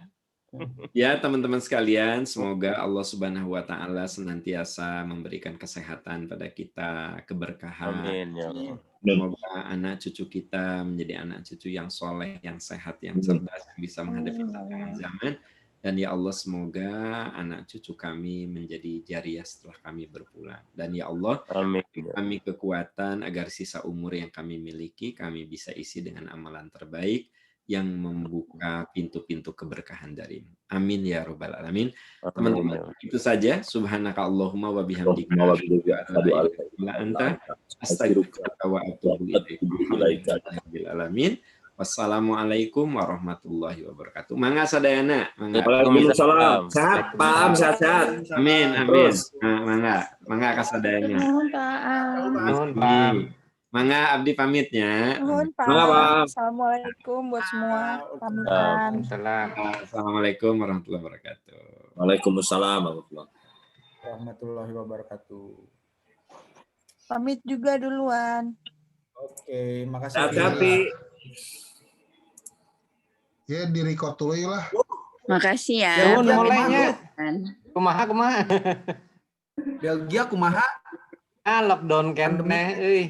Ya teman-teman sekalian, semoga Allah Subhanahu wa taala senantiasa memberikan kesehatan pada kita, keberkahan. Amin ya Allah. Semoga anak cucu kita menjadi anak cucu yang soleh, yang sehat, yang cerdas, yang bisa menghadapi tantangan zaman. Dan ya Allah semoga anak cucu kami menjadi jariah setelah kami berpulang. Dan ya Allah, Amin. kami kekuatan agar sisa umur yang kami miliki, kami bisa isi dengan amalan terbaik yang membuka pintu-pintu keberkahan darimu. Amin ya rabbal alamin. Teman-teman, itu saja. Subhanaka Allahumma wa bihamdika asyhadu an la ilaha illa anta astaghfiruka wa atubu ilaika. Alamin. Wassalamualaikum warahmatullahi wabarakatuh. Mangga sadayana. Waalaikumsalam. Sehat, Pak Am, sehat-sehat. Amin, amin. Mangga kasadayana. Nuhun Pak. Mangga abdi pamitnya. Nuhun Pak. Assalamualaikum buat semua. Pamitan. Assalamualaikum warahmatullahi wabarakatuh. Waalaikumsalam Warahmatullahi wabarakatuh. Pamit juga duluan. Oke, makasih. Hati-hati. Ya di record dulu ya lah. Makasih ya. Nuhun mulainya. Kumaha. Belgia kumaha? Lockdown keneh euy.